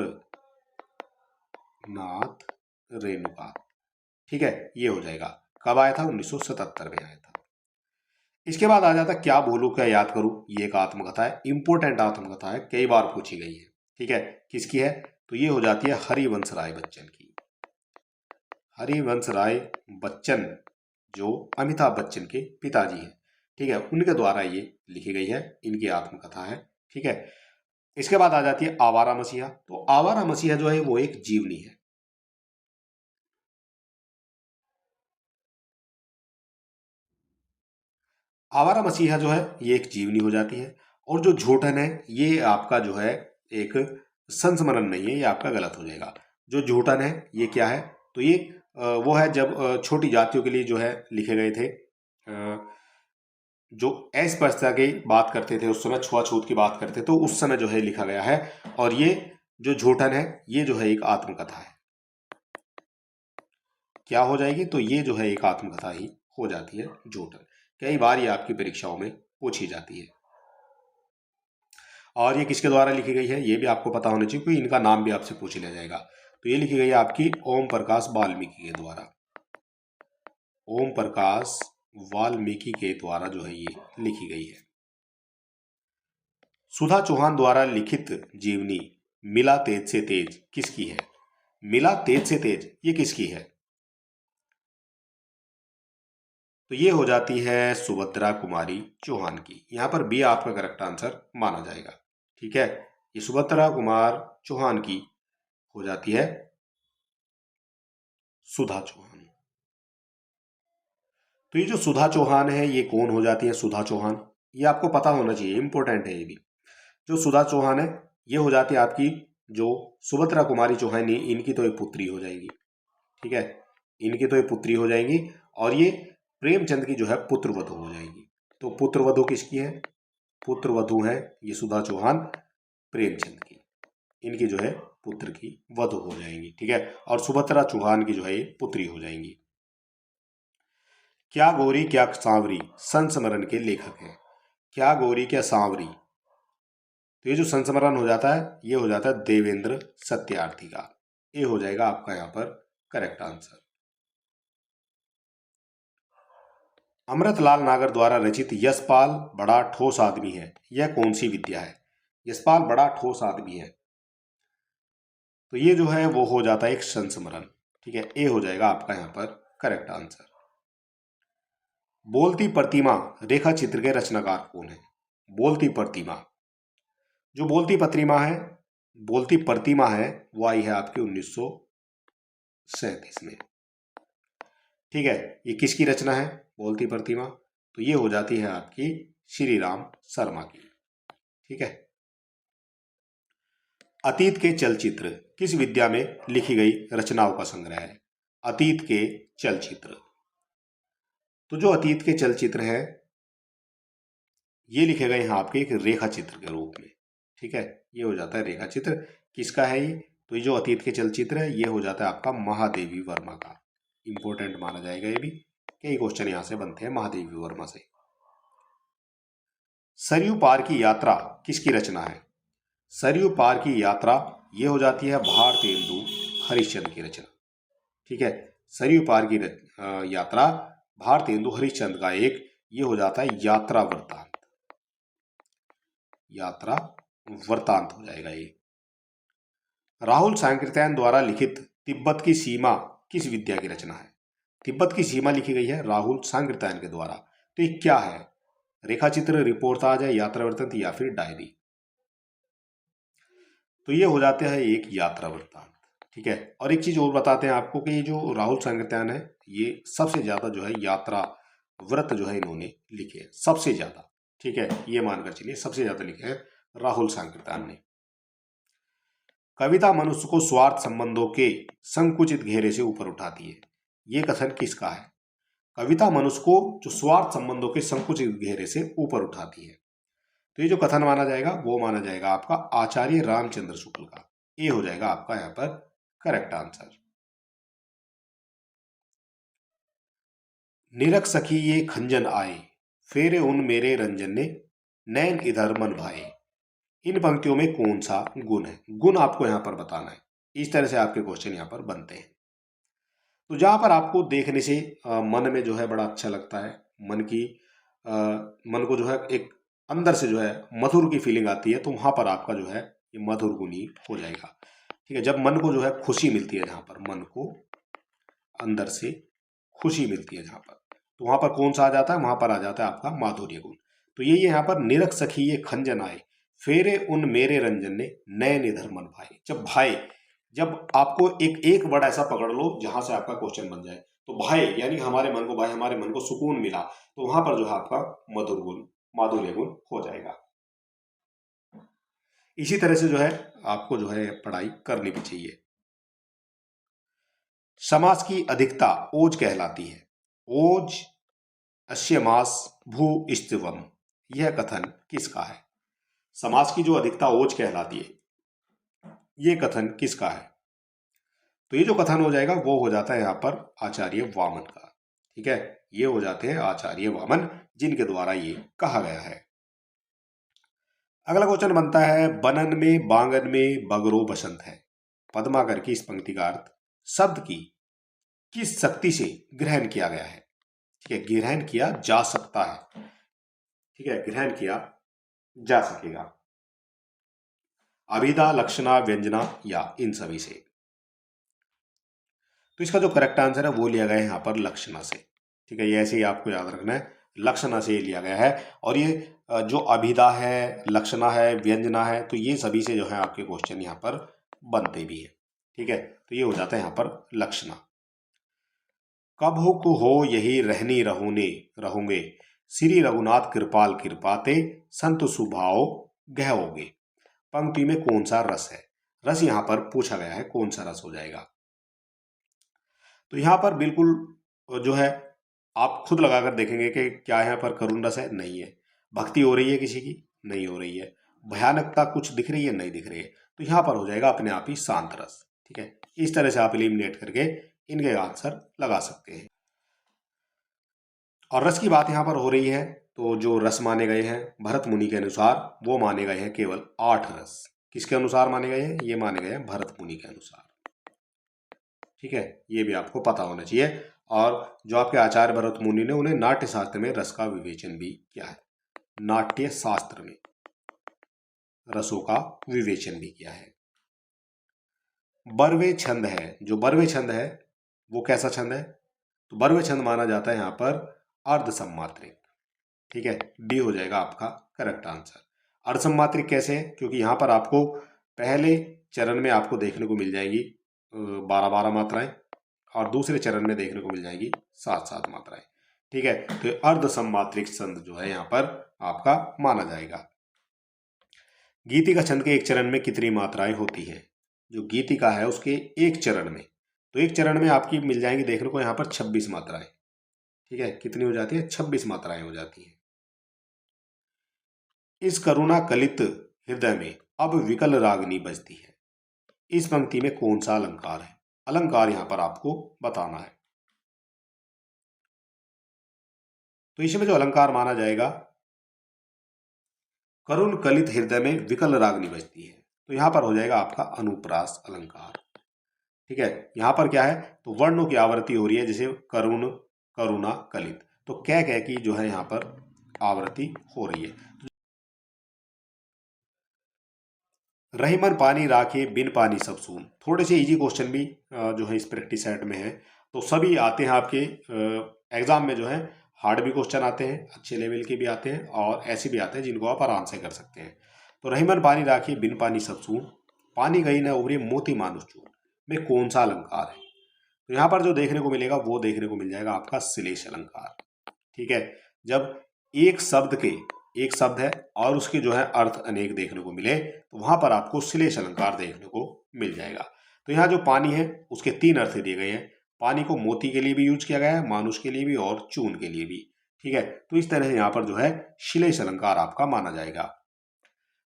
नाथ रेणुका। ठीक है, ये हो जाएगा। कब आया था, 1977 में आया था। इसके बाद आ जाता क्या बोलूं क्या याद करूं, ये एक आत्मकथा है, इंपोर्टेंट आत्मकथा है, कई बार पूछी गई है। ठीक है, किसकी है, तो ये हो जाती है हरिवंश राय बच्चन की। हरिवंश राय बच्चन जो अमिताभ बच्चन के पिताजी हैं। ठीक है, उनके द्वारा ये लिखी गई है, इनकी आत्मकथा है। ठीक है, इसके बाद आ जाती है आवारा मसीहा। तो आवारा मसीहा जो है वो एक जीवनी है। आवारा मसीहा जो है ये एक जीवनी हो जाती है, और जो झूठन है ये आपका जो है एक संस्मरण नहीं है, ये आपका गलत हो जाएगा। जो झूठन है ये क्या है, तो ये वो है जब छोटी जातियों के लिए जो है लिखे गए थे, जो अस्पृश्यता की बात करते थे उस समय, छुआछूत की बात करते तो उस समय जो है लिखा गया है। और ये जो झूठन है ये जो है एक आत्मकथा है। क्या हो जाएगी, तो ये जो है एक आत्मकथा ही हो जाती है झूठन। कई बार ये आपकी परीक्षाओं में पूछी जाती है। और ये किसके द्वारा लिखी गई है ये भी आपको पता होना चाहिए, क्योंकि इनका नाम भी आपसे पूछ लिया जाएगा। तो ये लिखी गई है आपकी ओम प्रकाश वाल्मीकि के द्वारा। ओम प्रकाश वाल्मीकि के द्वारा जो है ये लिखी गई है। सुधा चौहान द्वारा लिखित जीवनी मिला तेज से तेज किसकी है। मिला तेज से तेज ये किसकी है, तो ये हो जाती है सुभद्रा कुमारी चौहान की। यहां पर बी आपका करेक्ट आंसर माना जाएगा। ठीक है, ये सुभद्रा कुमार चौहान की हो जाती है सुधा चौहान। तो ये जो सुधा चौहान है ये कौन हो जाती है, सुधा चौहान, ये आपको पता होना चाहिए, इंपॉर्टेंट है ये भी। जो सुधा चौहान है ये हो जाती है आपकी जो सुभद्रा कुमारी चौहान, इनकी तो एक पुत्री हो जाएगी। ठीक है, इनकी तो एक पुत्री हो जाएगी, और ये प्रेमचंद की जो है पुत्रवधू हो जाएगी। तो पुत्रवधू किसकी है, पुत्रवधू है ये सुधा चौहान प्रेमचंद की, इनकी जो है पुत्र की वधू हो जाएंगी। ठीक है, और सुभद्रा चौहान की जो है ये पुत्री हो जाएंगी। क्या गौरी क्या सांवरी संस्मरण के लेखक हैं। क्या गौरी क्या सांवरी, तो ये जो संस्मरण हो जाता है ये हो जाता है देवेंद्र सत्यार्थी का। ये हो जाएगा आपका यहाँ पर करेक्ट आंसर। अमृतलाल नागर द्वारा रचित यशपाल बड़ा ठोस आदमी है, यह कौन सी विद्या है। यशपाल बड़ा ठोस आदमी है, तो ये जो है वो हो जाता है एक संस्मरण। ठीक है, ए हो जाएगा आपका यहाँ पर करेक्ट आंसर। बोलती प्रतिमा रेखा चित्र के रचनाकार कौन है? बोलती प्रतिमा, जो बोलती प्रतिमा है वो आई है आपकी 1937 में। ठीक है, ये किसकी रचना है बोलती प्रतिमा? तो ये हो जाती है आपकी श्री राम शर्मा की। ठीक है, अतीत के चलचित्र किस विद्या में लिखी गई रचनाओं का संग्रह है? अतीत के चलचित्र, तो जो अतीत के चलचित्र है ये लिखे गए हैं आपके एक रेखा चित्र के रूप में। ठीक है, ये हो जाता है रेखा चित्र। किसका है ये? तो ये जो अतीत के चलचित्र है ये हो जाता है आपका महादेवी वर्मा का। इंपॉर्टेंट माना जाएगा ये भी, कई क्वेश्चन यहां से बनते हैं महादेवी वर्मा से। सरयू पार की यात्रा किसकी रचना है? सरयू पार की यात्रा ये हो जाती है भारतेंदु हरिश्चंद्र की रचना। ठीक है, सरयू पार की यात्रा भारतेंदु हरिश्चंद्र का एक ये हो जाता है यात्रा वृत्तांत। यात्रा वृत्तांत हो जाएगा ये। राहुल सांकृत्यायन द्वारा लिखित तिब्बत की सीमा किस विद्या की रचना है? तिब्बत की सीमा लिखी गई है राहुल सांकृत्यायन के द्वारा। तो ये क्या है? रेखा चित्र, रिपोर्टाज है, यात्रा वृत्तांत या फिर डायरी? तो ये हो जाते हैं एक यात्रा वृत्तांत। ठीक है, और एक चीज और बताते हैं आपको कि ये जो राहुल सांकृत्यायन है ये सबसे ज्यादा जो है यात्रा व्रत जो है इन्होंने लिखे हैं सबसे ज्यादा। ठीक है, ये मानकर चलिए सबसे ज्यादा लिखे हैं राहुल सांकृत्यायन ने। कविता मनुष्य को स्वार्थ संबंधों के संकुचित घेरे से ऊपर उठाती है, ये कथन किसका है? कविता मनुष्य को जो स्वार्थ संबंधों के संकुचित घेरे से ऊपर उठाती है, तो ये जो कथन माना जाएगा वो माना जाएगा आपका आचार्य रामचंद्र शुक्ल का। ये हो जाएगा आपका यहां पर करेक्ट आंसर। निरख सखी ये खंजन आए, फेरे उन मेरे रंजन ने, नैन इधर मन भाए। इन पंक्तियों में कौन सा गुण है? गुण आपको यहां पर बताना है। इस तरह से आपके क्वेश्चन यहां पर बनते हैं। तो जहां पर आपको देखने से मन में जो है बड़ा अच्छा लगता है, मन को जो है एक अंदर से जो है मधुर की फीलिंग आती है, तो वहां पर आपका जो है ये मधुर गुण ही हो जाएगा। ठीक है, जब मन को जो है खुशी मिलती है, जहां पर मन को अंदर से खुशी मिलती है जहां पर, तो वहां पर कौन सा आ जाता है? वहां पर आ जाता है आपका माधुर्य गुण। तो ये यहाँ पर निरख सखी ये खंजन आए, फेरे उन मेरे रंजन ने, नए निधर मन भाई। जब आपको एक एक वर्ड ऐसा पकड़ लो जहां से आपका क्वेश्चन बन जाए, तो भाई यानी हमारे मन को सुकून मिला, तो वहां पर जो है आपका मधुर गुण, माधुर्य गुण हो जाएगा। इसी तरह से जो है आपको जो है पढ़ाई करनी भी चाहिए। समास की अधिकता ओज कहलाती है। ओज अस्यमास भू स्त्वम, यह कथन किसका है? समास की जो अधिकता ओज कहलाती है यह कथन किसका है? तो ये जो कथन हो जाएगा वो हो जाता है यहां पर आचार्य वामन का। ठीक है, ये हो जाते हैं आचार्य वामन जिनके द्वारा ये कहा गया है। अगला क्वेश्चन बनता है, बनन में बांगन में बगरो बसंत है, पद्माकर की इस पंक्ति का अर्थ शब्द की किस शक्ति से ग्रहण किया गया है? ठीक है, ग्रहण किया जा सकता है। ठीक है, ग्रहण किया जा सकेगा। अभिधा, लक्षणा, व्यंजना या इन सभी से? तो इसका जो करेक्ट आंसर है वो लिया गया है यहाँ पर लक्षणा से। ठीक है, ये ऐसे ही आपको याद रखना है, लक्षणा से लिया गया है। और ये जो अभिधा है, लक्षणा है, व्यंजना है, तो ये सभी से जो है आपके क्वेश्चन यहाँ पर बनते भी है। ठीक है, तो ये हो जाता है यहाँ पर लक्षणा। कब हो यही रहनी रहूंगे, श्री रघुनाथ कृपाल कृपाते, संत सुभाव गहओगे। पंक्ति में कौन सा रस है? रस यहाँ पर पूछा गया है, कौन सा रस हो जाएगा? तो यहाँ पर बिल्कुल जो है आप खुद लगाकर देखेंगे कि क्या यहाँ पर करुण रस है? नहीं है। भक्ति हो रही है किसी की? नहीं हो रही है। भयानकता कुछ दिख रही है? नहीं दिख रही है। तो यहाँ पर हो जाएगा अपने आप ही शांत रस। ठीक है, इस तरह से आप एलिमिनेट करके इनके आंसर लगा सकते हैं। और रस की बात यहाँ पर हो रही है, तो जो रस माने गए हैं भरत मुनि के अनुसार वो माने गए हैं केवल 8 रस। किसके अनुसार माने गए हैं? ये माने गए हैं भरत मुनि के अनुसार। ठीक है, ये भी आपको पता होना चाहिए। और जो आपके आचार्य भरत मुनि ने उन्हें नाट्य शास्त्र में रस का विवेचन भी किया है। नाट्य शास्त्र में रसों का विवेचन भी किया है। बरवे छंद है, जो बरवे छंद है वो कैसा छंद है? तो बर्व छंद माना जाता है यहाँ पर अर्ध सम्मात्रिक। ठीक है, डी हो जाएगा आपका करेक्ट आंसर। अर्ध सम्मात्रिक कैसे है? क्योंकि यहाँ पर आपको पहले चरण में आपको देखने को मिल जाएगी 12-12 मात्राएं और दूसरे चरण में देखने को मिल जाएगी 7-7 मात्राएं। ठीक है, तो अर्ध सम्मात्रिक छंद जो है यहाँ पर आपका माना जाएगा। गीतिका छंद के एक चरण में कितनी मात्राएं होती हैं? जो गीतिका है उसके एक चरण में, तो एक चरण में आपकी मिल जाएंगी देखने को यहाँ पर 26 मात्राएं। ठीक है, कितनी हो जाती है? 26 मात्राएं हो जाती हैं। इस करुणा कलित हृदय में अब विकल रागनी बजती है। इस पंक्ति में कौन सा अलंकार है? अलंकार यहां पर आपको बताना है। तो इसमें जो अलंकार माना जाएगा, करुण कलित हृदय में विकल रागनी बजती है, तो यहां पर हो जाएगा आपका अनुप्रास अलंकार। ठीक है, यहां पर क्या है? तो वर्णों की आवृत्ति हो रही है, जैसे करुण, करुणा, कलित, तो कह की जो है यहां पर आवृत्ति हो रही है। रही मन पानी राखे बिन पानी सब सून। थोड़े से इजी क्वेश्चन भी जो है इस प्रैक्टिस सेट में है, तो सभी आते हैं आपके एग्जाम में जो है। हार्ड भी क्वेश्चन आते हैं, अच्छे लेवल के भी आते हैं और ऐसे भी आते हैं जिनको आप आराम से कर सकते हैं। तो रही मन पानी राखे बिन पानी सब सून, पानी गई न उभरी मोती मानुष चूर में कौन सा अलंकार है? तो यहाँ पर जो देखने को मिलेगा वो देखने को मिल जाएगा आपका श्लेष अलंकार। ठीक है, जब एक शब्द है और उसके जो है अर्थ अनेक देखने को मिले, तो वहां पर आपको श्लेष अलंकार देखने को मिल जाएगा। तो यहाँ जो पानी है उसके 3 अर्थ दिए गए हैं। पानी को मोती के लिए भी यूज किया गया है, मानुष के लिए भी और चून के लिए भी। ठीक है, तो इस तरह से यहाँ पर जो है श्लेष अलंकार आपका माना जाएगा।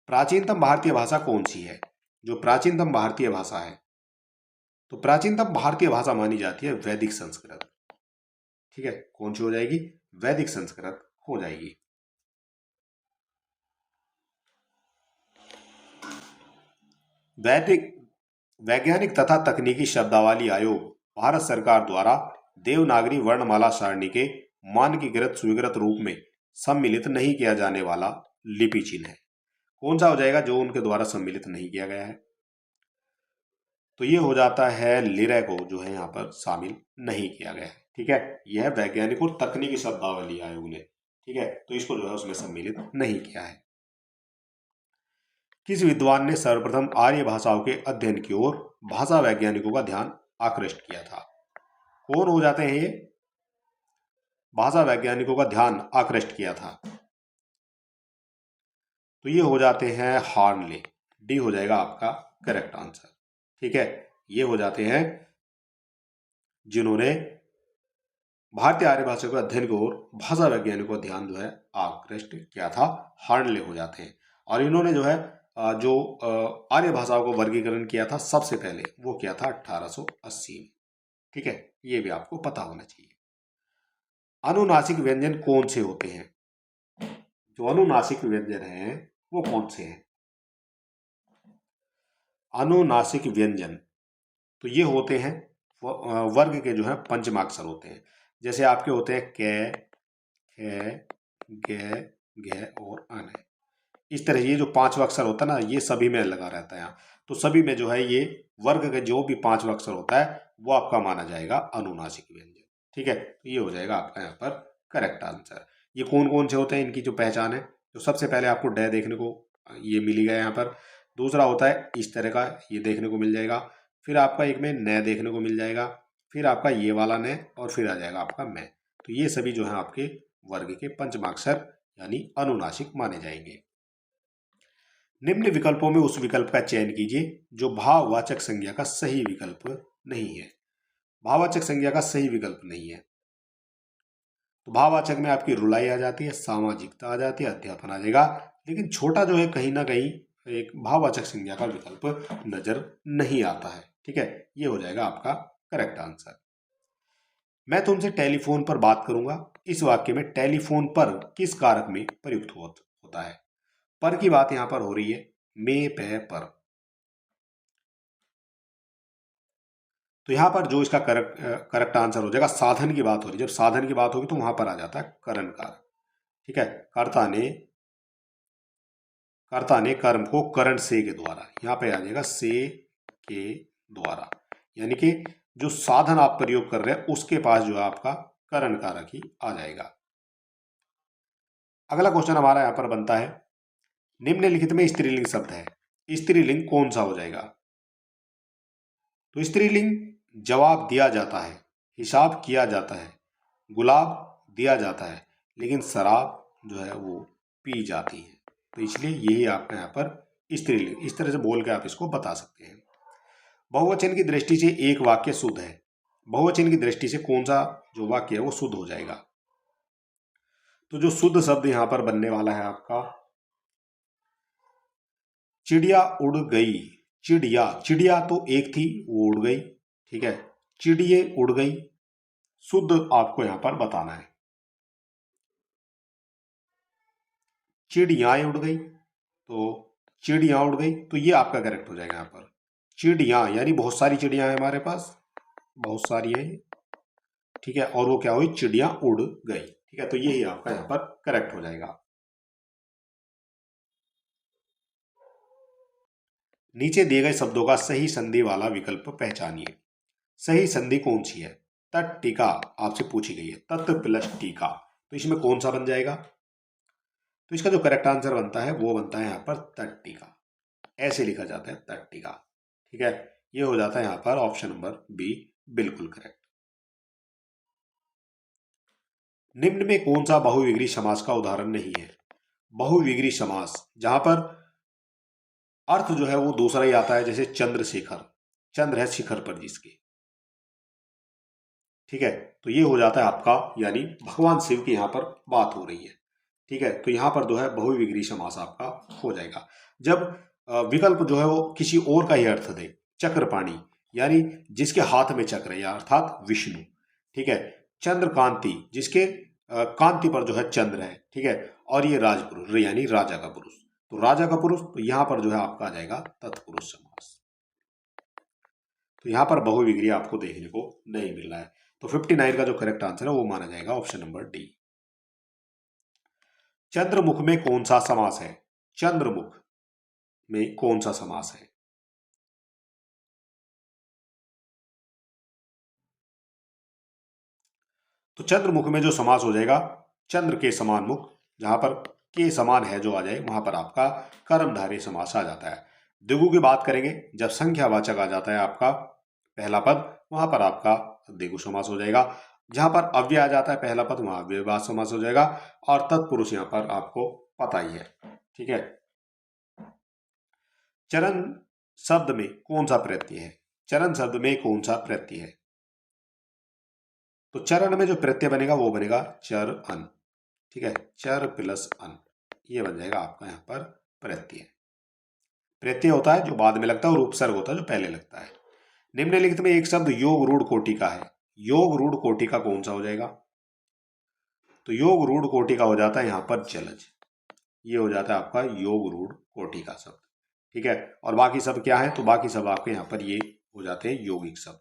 प्राचीनतम भारतीय भाषा कौन सी है? जो प्राचीनतम भारतीय भाषा है, तो प्राचीनतम भारतीय भाषा मानी जाती है वैदिक संस्कृत। ठीक है, कौन सी हो जाएगी? वैदिक संस्कृत हो जाएगी। वैदिक वैज्ञानिक तथा तकनीकी शब्दावली आयोग भारत सरकार द्वारा देवनागरी वर्णमाला सारणी के मानकीकृत स्वीकृत रूप में सम्मिलित नहीं किया जाने वाला लिपि चिन्ह है। कौन सा हो जाएगा जो उनके द्वारा सम्मिलित नहीं किया गया है? तो ये हो जाता है लिरय को जो है यहाँ पर शामिल नहीं किया गया है। ठीक है, यह है वैज्ञानिक और तकनीकी शब्दावली आयोग ने। ठीक है, तो इसको जो है उसमें सम्मिलित नहीं किया है। किस विद्वान ने सर्वप्रथम आर्य भाषाओं के अध्ययन की ओर भाषा वैज्ञानिकों का ध्यान आकृष्ट किया था? कौन हो जाते हैं ये? भाषा वैज्ञानिकों का ध्यान आकृष्ट किया था, तो ये हो जाते हैं हार्नले। डी हो जाएगा आपका करेक्ट आंसर। ठीक है, ये हो जाते हैं जिन्होंने भारतीय आर्य भाषा के अध्ययन की ओर भाषा वैज्ञानिकों का ध्यान जो है आकृष्ट किया था, हार्नले हो जाते हैं। और इन्होंने जो है जो आर्य भाषाओं को वर्गीकरण किया था सबसे पहले, वो किया था 1880 में। ठीक है, ये भी आपको पता होना चाहिए। अनुनासिक व्यंजन कौन से होते हैं? जो अनुनासिक व्यंजन हैं वो कौन से हैं? अनुनासिक व्यंजन, तो ये होते हैं वर्ग के जो है पंचमाक्षर होते हैं। जैसे आपके होते हैं कै, ख, ग, घ और अन। इस तरह ये जो 5वां अक्षर होता है ना, ये सभी में लगा रहता है यहाँ। तो सभी में जो है ये वर्ग के जो भी 5वां अक्षर होता है वो आपका माना जाएगा अनुनासिक व्यंजन। ठीक है, तो ये हो जाएगा आपका यहाँ पर करेक्ट आंसर। ये कौन कौन से होते हैं, इनकी जो पहचान है, तो सबसे पहले आपको डे देखने को ये मिल गया यहाँ पर। दूसरा होता है इस तरह का, ये देखने को मिल जाएगा। फिर आपका एक में न देखने को मिल जाएगा, फिर आपका ये वाला न, और फिर आ जाएगा आपका मैं। तो ये सभी जो है आपके वर्ग के पंचमाक्षर यानी अनुनासिक माने जाएंगे। निम्न विकल्पों में उस विकल्प का चयन कीजिए जो भाववाचक संज्ञा का सही विकल्प नहीं है। भाववाचक संज्ञा का सही विकल्प नहीं है, तो भाववाचक में आपकी रुलाई आ जाती है, सामाजिकता आ जाती है, अध्यापन आ जाएगा। लेकिन छोटा जो है कहीं ना कहीं एक भाववाचक संज्ञा का विकल्प नजर नहीं आता है। ठीक है, ये हो जाएगा आपका करेक्ट आंसर। मैं तुमसे टेलीफोन पर बात करूंगा, इस वाक्य में टेलीफोन पर किस कारक में प्रयुक्त होता है? पर की बात यहां पर हो रही है, मे पे पर। तो यहां पर जो इसका करेक्ट आंसर हो जाएगा, साधन की बात हो रही है। जब साधन की बात होगी तो वहां पर आ जाता है करण कारक। ठीक है, कर्ता ने कर्म को करण से के द्वारा, यहां पे आ जाएगा से के द्वारा, यानी कि जो साधन आप प्रयोग कर रहे हैं उसके पास जो है आपका करण कारक ही आ जाएगा। अगला क्वेश्चन हमारा यहां पर बनता है, निम्नलिखित में स्त्रीलिंग शब्द है, स्त्रीलिंग कौन सा हो जाएगा? तो स्त्रीलिंग जवाब दिया जाता है, हिसाब किया जाता है, गुलाब दिया जाता है, लेकिन शराब जो है वो पी जाती है। तो इसलिए यही आपका यहाँ पर स्त्रीलिंग, इस तरह से बोल के आप इसको बता सकते हैं। बहुवचन की दृष्टि से एक वाक्य शुद्ध है, बहुवचन की दृष्टि से कौन सा जो वाक्य है वो शुद्ध हो जाएगा? तो जो शुद्ध शब्द यहां पर बनने वाला है आपका, चिड़िया उड़ गई। चिड़िया, चिड़िया तो एक थी वो उड़ गई, ठीक है, चिड़िए उड़ गई, शुद्ध आपको यहां पर बताना है। चिड़ियाएं उड़ गई, तो चिड़िया उड़ गई, तो ये आपका करेक्ट हो जाएगा यहां पर। चिड़िया यानी बहुत सारी चिड़िया है हमारे पास, बहुत सारी है, ठीक है, और वो क्या हुई, चिड़िया उड़ गई, ठीक है, तो यही आपका यहां पर करेक्ट हो जाएगा। नीचे दिए गए शब्दों का सही संधि वाला विकल्प पहचानिए। सही संधि कौन सी है? तट टीका आपसे पूछी गई है, तत् प्लस टीका, तो इसमें कौन सा बन जाएगा? तो इसका जो करेक्ट आंसर बनता है वो बनता है यहां पर तट टीका, ऐसे लिखा जाता है तट टीका, ठीक है, ये हो जाता है यहां पर ऑप्शन नंबर बी बिल्कुल करेक्ट। निम्न में कौन सा बहुविग्री समास का उदाहरण नहीं है? बहुविग्री समास जहां पर अर्थ जो है वो दूसरा ही आता है, जैसे चंद्रशेखर, चंद्र है शिखर पर जिसके, ठीक है, तो ये हो जाता है आपका, यानी भगवान शिव की यहां पर बात हो रही है, ठीक है, तो यहां पर जो है बहुविग्री समास आपका हो जाएगा। जब विकल्प जो है वो किसी और का ही अर्थ दे, चक्रपाणी यानी जिसके हाथ में चक्र है, या अर्थात विष्णु, ठीक है, चंद्रकांति जिसके कांति पर जो है चंद्र है, ठीक है, और ये राजपुरुष यानी राजा का पुरुष, तो राजा का पुरुष, तो यहां पर जो है आपका आ जाएगा तत्पुरुष समास। तो यहां पर बहुविग्री आपको देखने को नहीं मिल रहा है, तो 59 का जो करेक्ट आंसर है वो माना जाएगा ऑप्शन नंबर डी। चंद्रमुख में कौन सा समास है? चंद्रमुख में कौन सा समास है? तो चंद्रमुख में जो समास हो जाएगा, चंद्र के समान मुख, जहां पर के समान है जो आ जाए वहां पर आपका कर्मधारय समास आ जाता है। द्विगु की बात करेंगे, जब संख्यावाचक आ जाता है आपका पहला पद, वहां पर आपका द्विगु समास हो जाएगा। जहां पर अव्यय आ जाता है पहला पद, वहां अव्ययवाची समास हो जाएगा, और तत्पुरुष यहां पर आपको पता ही है, ठीक है। चरण शब्द में कौन सा प्रत्यय है? चरण शब्द में कौन सा प्रत्यय है? तो चरण में जो प्रत्यय बनेगा वो बनेगा चर अन, ठीक है, चर प्लस अन, ये बन जाएगा आपका यहां पर प्रत्यय। प्रत्यय होता है जो बाद में लगता है, और उपसर्ग होता है जो पहले लगता है। निम्नलिखित में एक शब्द योग रूढ़ कोटि का है, योग रूढ़ कोटि का कौन सा हो जाएगा? तो योग रूढ़ कोटि का हो जाता है यहां पर जलज, ये हो जाता है आपका योग रूढ़ कोटि का शब्द, ठीक है, और बाकी सब क्या है? तो बाकी सब आपके यहां पर ये हो जाते हैं यौगिक शब्द।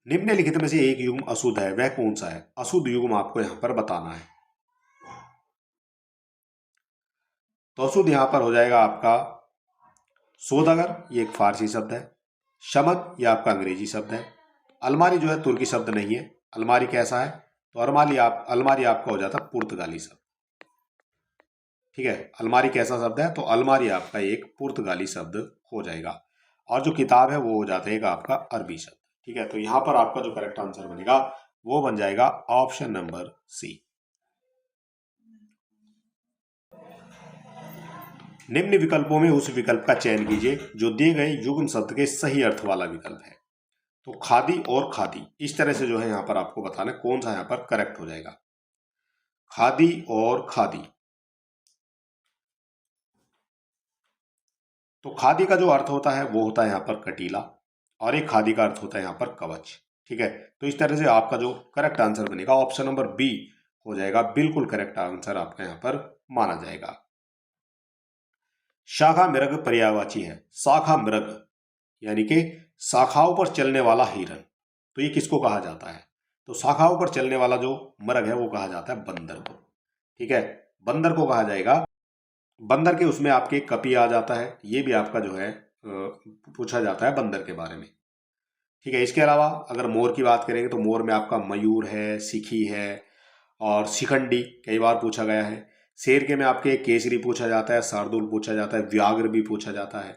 निम्नलिखित में से एक युग्म अशुद्ध है, वह कौन सा है? अशुद्ध युग्म आपको यहां पर बताना है। तो अशुद्ध यहां पर हो जाएगा आपका सौदागर, ये एक फारसी शब्द है। शमक, ये आपका अंग्रेजी शब्द है। अलमारी जो है तुर्की शब्द नहीं है। अलमारी कैसा है? तो अलमारी आपका हो जाता पुर्तगाली शब्द, ठीक है, अलमारी कैसा शब्द है? तो अलमारी आपका एक पुर्तगाली शब्द हो जाएगा, और जो किताब है वो हो जाता है एक आपका अरबी शब्द, ठीक है, तो यहां पर आपका जो करेक्ट आंसर बनेगा वो बन जाएगा ऑप्शन नंबर सी। निम्न विकल्पों में उस विकल्प का चयन कीजिए जो दिए गए युग्म शब्द के सही अर्थ वाला विकल्प है। तो खादी और खादी, इस तरह से जो है यहां पर आपको बताना कौन सा यहां पर करेक्ट हो जाएगा। खादी और खादी, तो खादी का जो अर्थ होता है वो होता है यहां पर कटीला, और एक खादी का अर्थ होता है यहां पर कवच, ठीक है, तो इस तरह से आपका जो करेक्ट आंसर बनेगा ऑप्शन नंबर बी हो जाएगा, बिल्कुल करेक्ट आंसर आपका यहां पर माना जाएगा। शाखा मृग पर्यायवाची है, शाखा मृग यानी कि शाखाओं पर चलने वाला हिरन, तो ये किसको कहा जाता है? तो शाखाओं पर चलने वाला जो मृग है वो कहा जाता है बंदर को। ठीक है, बंदर को कहा जाएगा। बंदर के उसमें आपके कपी आ जाता है, ये भी आपका जो है पूछा जाता है बंदर के बारे में। ठीक है, इसके अलावा अगर मोर की बात करेंगे तो मोर में आपका मयूर है, सिखी है और शिखंडी कई बार पूछा गया है। शेर के में आपके केसरी पूछा जाता है, शार्दुल पूछा जाता है, व्याघ्र भी पूछा जाता है।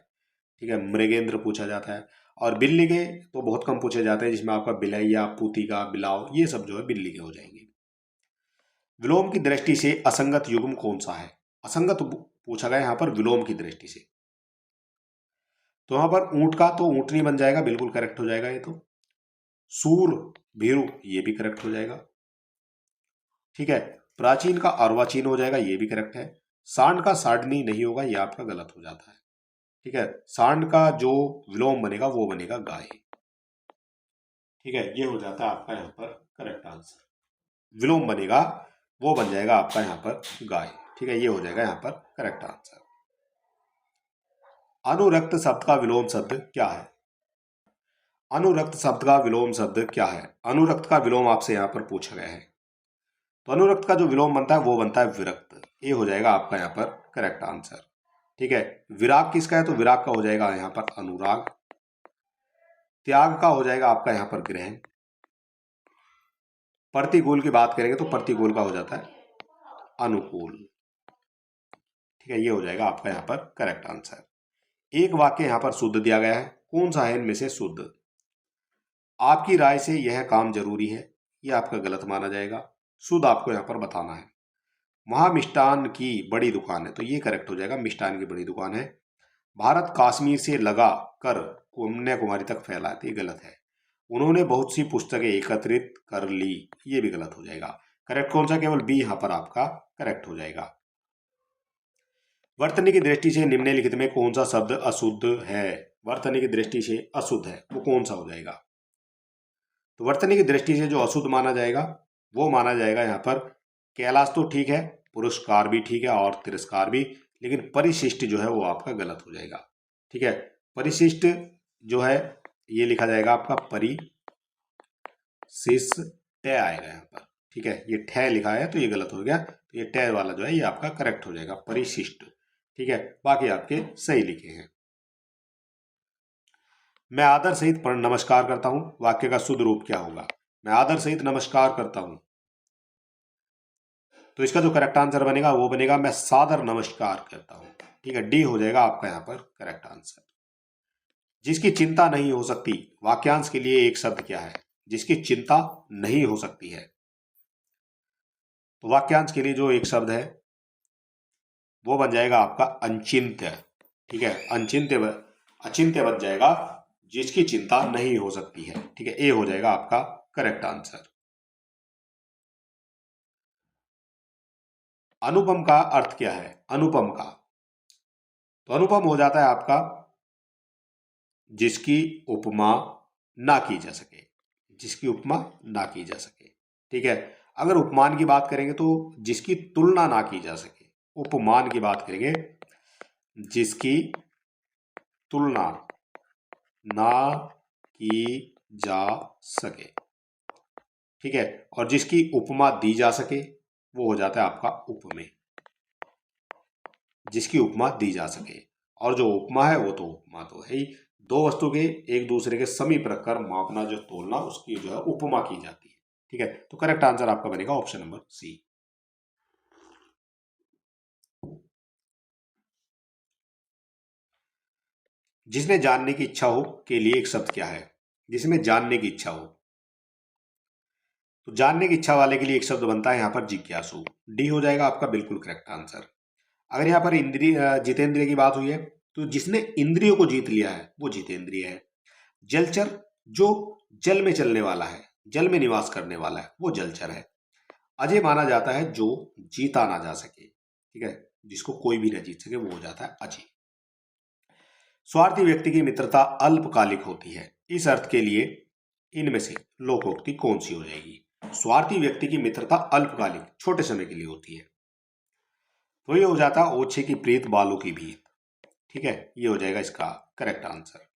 ठीक है, मृगेंद्र पूछा जाता है। और बिल्ली के तो बहुत कम पूछे जाते हैं, जिसमें आपका बिलैया, पूतिका, बिलाव, ये सब जो है बिल्ली के हो जाएंगे। विलोम की दृष्टि से असंगत युग्म कौन सा है? असंगत पूछा गया यहाँ पर विलोम की दृष्टि से। तो यहाँ पर ऊंट का तो ऊंटनी बन जाएगा, बिल्कुल करेक्ट हो जाएगा ये तो। सूर, भीरू, ये भी करेक्ट हो जाएगा। ठीक है, प्राचीन का अर्वाचीन हो जाएगा, ये भी करेक्ट है। सांड का साडनी नहीं होगा, ये आपका गलत हो जाता है। ठीक है, सांड का जो विलोम बनेगा वो बनेगा गाय। ठीक है, ये हो जाता है आपका यहाँ पर करेक्ट आंसर। विलोम बनेगा वो बन जाएगा आपका यहाँ पर गाय। ठीक है, ये हो जाएगा यहाँ पर करेक्ट आंसर। अनुरक्त शब्द का विलोम शब्द क्या है? अनुरक्त शब्द का विलोम शब्द क्या है? अनुरक्त का विलोम आपसे यहाँ पर पूछा गया है। तो अनुरक्त का जो विलोम बनता है वो बनता है विरक्त। ये हो जाएगा आपका यहाँ पर करेक्ट आंसर। ठीक है, विराग किसका है? तो विराग का हो जाएगा यहाँ पर अनुराग। त्याग का हो जाएगा आपका यहाँ पर ग्रहण। प्रतिकूल की बात करेंगे तो प्रतिकूल का हो जाता है अनुकूल। ठीक है, ये हो जाएगा आपका यहाँ पर करेक्ट आंसर। एक वाक्य यहाँ पर शुद्ध दिया गया है, कौन सा है इनमें से शुद्ध? आपकी राय से यह काम जरूरी है, यह आपका गलत माना जाएगा। शुद्ध आपको यहाँ पर बताना है। वहां मिष्ठान की बड़ी दुकान है, तो ये करेक्ट हो जाएगा, मिष्ठान की बड़ी दुकान है। भारत कश्मीर से लगा कर कन्याकुमारी तक फैला है, तो ये गलत है। उन्होंने बहुत सी पुस्तकें एकत्रित कर ली, ये भी गलत हो जाएगा। करेक्ट कौन सा? केवल बी यहाँ पर आपका करेक्ट हो जाएगा। वर्तनी की दृष्टि से निम्नलिखित में कौन सा शब्द अशुद्ध है? वर्तनी की दृष्टि से अशुद्ध है वो कौन सा हो जाएगा? तो वर्तनी की दृष्टि से जो अशुद्ध माना जाएगा वो माना जाएगा यहाँ पर कैलाश तो ठीक है, पुरस्कार भी ठीक है और तिरस्कार भी, लेकिन परिशिष्ट जो है वो आपका गलत हो जाएगा। ठीक है, परिशिष्ट जो है ये लिखा जाएगा आपका परिशिष्ट आएगा यहाँ पर। ठीक है, ये ठे लिखा है तो ये गलत हो गया, तो ये टे वाला जो है ये आपका करेक्ट हो जाएगा, परिशिष्ट। ठीक है, बाकी आपके सही लिखे हैं। मैं आदर सहित नमस्कार करता हूं, वाक्य का शुद्ध रूप क्या होगा? मैं आदर सहित नमस्कार करता हूं, तो इसका जो करेक्ट आंसर बनेगा वो बनेगा मैं सादर नमस्कार करता हूं। ठीक है, डी हो जाएगा आपका यहां पर करेक्ट आंसर। जिसकी चिंता नहीं हो सकती, वाक्यांश के लिए एक शब्द क्या है? जिसकी चिंता नहीं हो सकती है, तो वाक्यांश के लिए जो एक शब्द है वो बन जाएगा आपका अचिंत्य। ठीक है, अचिंत्य बन जाएगा, जिसकी चिंता नहीं हो सकती है। ठीक है, ए हो जाएगा आपका करेक्ट आंसर। अनुपम का अर्थ क्या है? अनुपम का तो अनुपम हो जाता है आपका जिसकी उपमा ना की जा सके, जिसकी उपमा ना की जा सके। ठीक है, अगर उपमान की बात करेंगे तो जिसकी तुलना ना की जा सके। उपमान की बात करेंगे जिसकी तुलना ना की जा सके। ठीक है, और जिसकी उपमा दी जा सके वो हो जाता है आपका उपमेय। जिसकी उपमा दी जा सके, और जो उपमा है वो तो उपमा तो है ही, दो वस्तु के एक दूसरे के समीप रखकर मापना, जो तोलना, उसकी जो है उपमा की जाती है। ठीक है, तो करेक्ट आंसर आपका बनेगा ऑप्शन नंबर सी। जिसमें जानने की इच्छा हो के लिए एक शब्द क्या है? जिसमें जानने की इच्छा हो, तो जानने की इच्छा वाले के लिए एक शब्द बनता है यहाँ पर जिज्ञासु। डी हो जाएगा आपका बिल्कुल करेक्ट आंसर। अगर यहाँ पर इंद्रिय जितेंद्रिय की बात हुई है, तो जिसने इंद्रियों को जीत लिया है वो जितेंद्रिय है। जलचर जो जल में चलने वाला है, जल में निवास करने वाला है, वो जलचर है। अजय माना जाता है जो जीता ना जा सके। ठीक है, जिसको कोई भी ना जीत सके वो हो जाता है अजय। स्वार्थी व्यक्ति की मित्रता अल्पकालिक होती है, इस अर्थ के लिए इनमें से लोकोक्ति कौन सी हो जाएगी? स्वार्थी व्यक्ति की मित्रता अल्पकालिक, छोटे समय के लिए होती है, तो ये हो जाता है ओछे की प्रीत बालू की भीत। ठीक है, ये हो जाएगा इसका करेक्ट आंसर।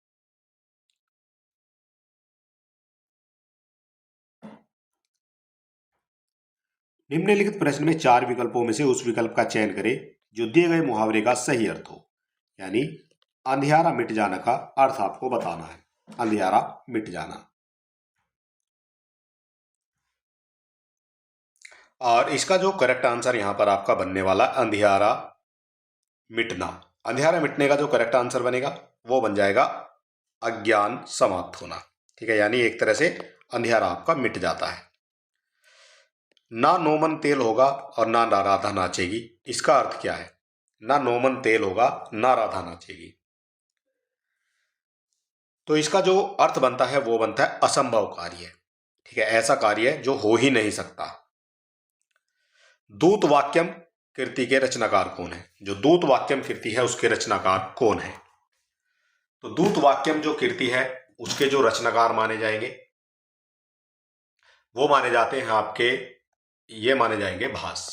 निम्नलिखित प्रश्न में 4 विकल्पों में से उस विकल्प का चयन करें जो दिए गए मुहावरे का सही अर्थ हो। यानी अंधियारा मिट जाना का अर्थ आपको बताना है। अंधियारा मिट जाना, और इसका जो करेक्ट आंसर यहां पर आपका बनने वाला अंधियारा मिटना। अंधियारा मिटने का जो करेक्ट आंसर बनेगा वो बन जाएगा अज्ञान समाप्त होना। ठीक है, यानी एक तरह से अंधियारा आपका मिट जाता है। ना नोमन तेल होगा और ना राधा नाचेगी, इसका अर्थ क्या है? ना नोमन तेल होगा ना राधा नाचेगी, तो इसका जो अर्थ बनता है वो बनता है असंभव कार्य। ठीक है, ऐसा कार्य जो हो ही नहीं सकता। दूत वाक्यम कृति के रचनाकार कौन है? जो दूत वाक्यम कृति है उसके रचनाकार कौन है? तो दूत वाक्यम जो कृति है उसके जो रचनाकार माने जाएंगे वो माने जाते हैं आपके, ये माने जाएंगे भास।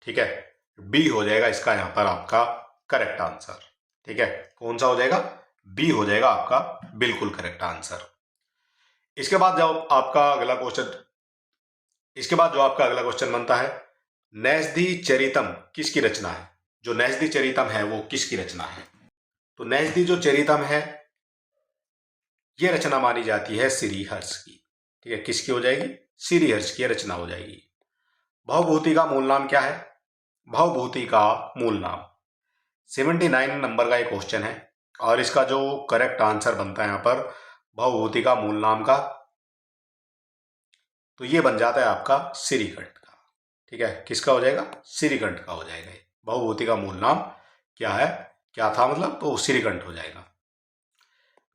ठीक है, बी हो जाएगा इसका यहां पर आपका करेक्ट आंसर। ठीक है, कौन सा हो जाएगा? बी हो जाएगा आपका बिल्कुल करेक्ट आंसर। इसके बाद जो आपका अगला क्वेश्चन बनता है, नैषधि चरितम किसकी रचना है? जो नैषधि चरितम है वो किसकी रचना है? तो नैषधि जो चरितम है ये रचना मानी जाती है श्रीहर्ष की। ठीक है, किसकी हो जाएगी? श्रीहर्ष की रचना हो जाएगी। भवभूति का मूल नाम क्या है? भवभूति का मूल नाम 79 नंबर का एक क्वेश्चन है और इसका जो करेक्ट आंसर बनता है यहां पर भवभूति का मूल नाम का, तो ये बन जाता है आपका श्रीकंठ का। ठीक है, किसका हो जाएगा? श्रीकंठ का हो जाएगा। भवभूति का मूल नाम क्या है, क्या था मतलब, तो श्रीकंठ हो जाएगा।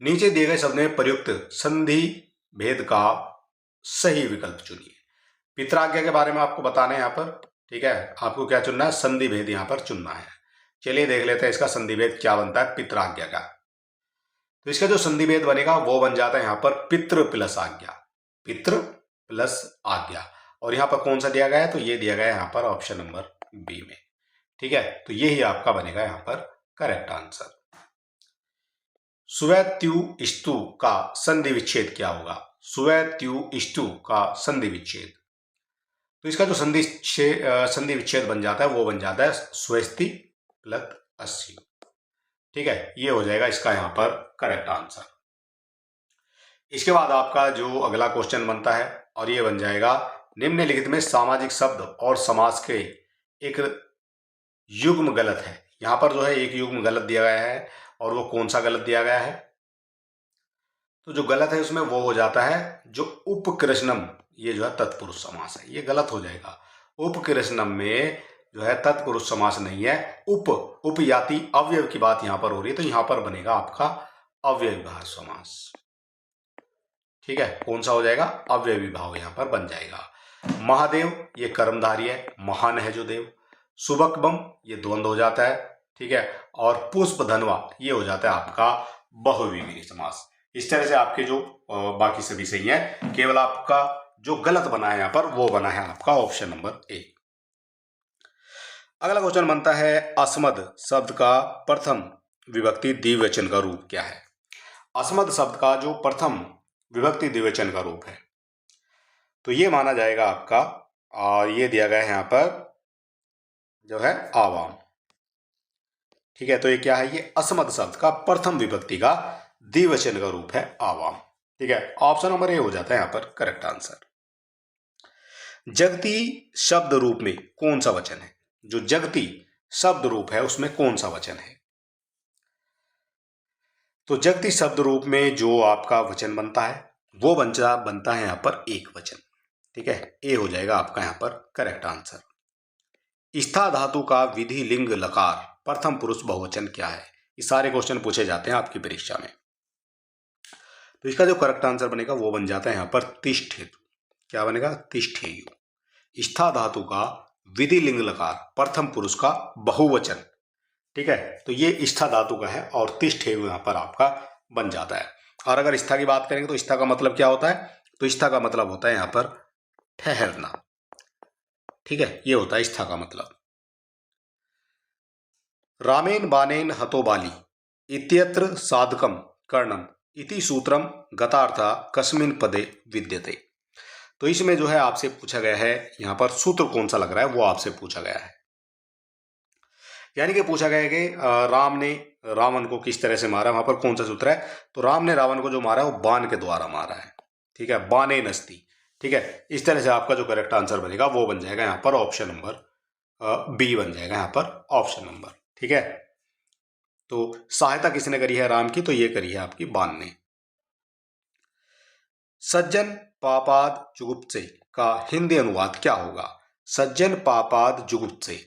नीचे दिए गए शब्द में प्रयुक्त संधि भेद का सही विकल्प चुनिए। पित्राज्ञा के बारे में आपको बताना है यहाँ पर। ठीक है, आपको क्या चुनना है? संधि भेद यहाँ पर चुनना है। चलिए देख लेते हैं इसका संधि भेद क्या बनता है पित्राज्ञा का। तो इसका जो संधि भेद बनेगा वो बन जाता है यहाँ पर पितृ प्लस आज्ञा। पितृ प्लस आज्ञा, और यहाँ पर कौन सा दिया गया है? तो ये दिया गया है यहाँ पर ऑप्शन नंबर बी में। ठीक है, तो यही आपका बनेगा यहाँ पर करेक्ट आंसर। सुवैत्युष्टु का संधि विच्छेद क्या होगा? सुवैत्युष्टु का संधि विच्छेद, तो इसका जो संधि विच्छेद बन जाता है वो बन जाता है स्वस्ति प्लस अस्यु। ठीक है, ये हो जाएगा इसका यहां पर करेक्ट आंसर। इसके बाद आपका जो अगला क्वेश्चन बनता है और ये बन जाएगा, निम्नलिखित में सामाजिक शब्द और समास के एक युग्म गलत है। यहां पर जो है एक युग्म गलत दिया गया है, और वो कौन सा गलत दिया गया है? तो जो गलत है उसमें वो हो जाता है जो उपकृष्णम, ये जो है तत्पुरुष समास है, ये गलत हो जाएगा। उपकृष्णम में जो है तत्पुरुष समास नहीं है, उपयाति अव्यय की बात यहां पर हो रही है, तो यहां पर बनेगा आपका अव्ययीभाव समास। ठीक है, कौन सा हो जाएगा? अव्ययीभाव यहां पर बन जाएगा। महादेव ये कर्मधारी है, महान है जो देव। सुबकबम ये द्वंद्व हो जाता है। ठीक है, और पुष्प धनवा ये हो जाता है आपका बहुव्रीहि समास। इस तरह से आपके जो बाकी सभी सही है, केवल आपका जो गलत बना है यहां पर वो बना है आपका ऑप्शन नंबर ए। अगला क्वेश्चन बनता है, अस्मद शब्द का प्रथम विभक्ति द्विवचन का रूप क्या है? अस्मद शब्द का जो प्रथम विभक्ति द्विवचन का रूप है तो ये माना जाएगा आपका, और ये दिया गया है यहां पर जो है आवाम। ठीक है, तो ये क्या है? ये अस्मद शब्द का प्रथम विभक्ति का द्विवचन का रूप है आवाम। ठीक है, ऑप्शन नंबर ए हो जाता है यहां पर करेक्ट आंसर। जगती शब्द रूप में कौन सा वचन है? जो जगती शब्द रूप है उसमें कौन सा वचन है? तो जगती शब्द रूप में जो आपका वचन बनता है वो बनता है यहां पर एक वचन। ठीक है, ए हो जाएगा आपका यहां पर करेक्ट आंसर। स्था धातु का विधि लिंग लकार प्रथम पुरुष बहुवचन क्या है? ये सारे क्वेश्चन पूछे जाते हैं आपकी परीक्षा में। तो इसका जो करेक्ट आंसर बनेगा वो बन जाता है यहां पर तिष्ठेतु। क्या बनेगा? तिष्ठेयु। स्था धातु का विधि लिंग लकार प्रथम पुरुष का बहुवचन। ठीक है, तो ये स्था धातु का है और तिष्ठेयु यहां पर आपका बन जाता है। और अगर स्था की बात करेंगे तो स्था का मतलब क्या होता है? तो स्था का मतलब होता है यहां पर ठहरना। ठीक है, ये होता है स्था का मतलब। रामेन बानेन हतो बाली इत्यत्र साधकम कर्णम इति सूत्रम गतार्था कस्मिन् पदे विद्यते। तो इसमें जो है आपसे पूछा गया है, यहाँ पर सूत्र कौन सा लग रहा है वो आपसे पूछा गया है। यानी कि पूछा गया है कि राम ने रावण को किस तरह से मारा, वहां पर कौन सा सूत्र है। तो राम ने रावण को जो मारा है वो बाण के द्वारा मारा है, ठीक है, बाणे नस्ती, ठीक है। इस तरह से आपका जो करेक्ट आंसर बनेगा वो बन जाएगा यहाँ पर ऑप्शन नंबर बी बन जाएगा यहाँ पर ऑप्शन नंबर, ठीक है। तो सहायता किसने करी है राम की, तो ये करी है आपकी बाण ने। सज्जन पापाद जुगुप्से का हिंदी अनुवाद क्या होगा। सज्जन पापाद जुगुप्से,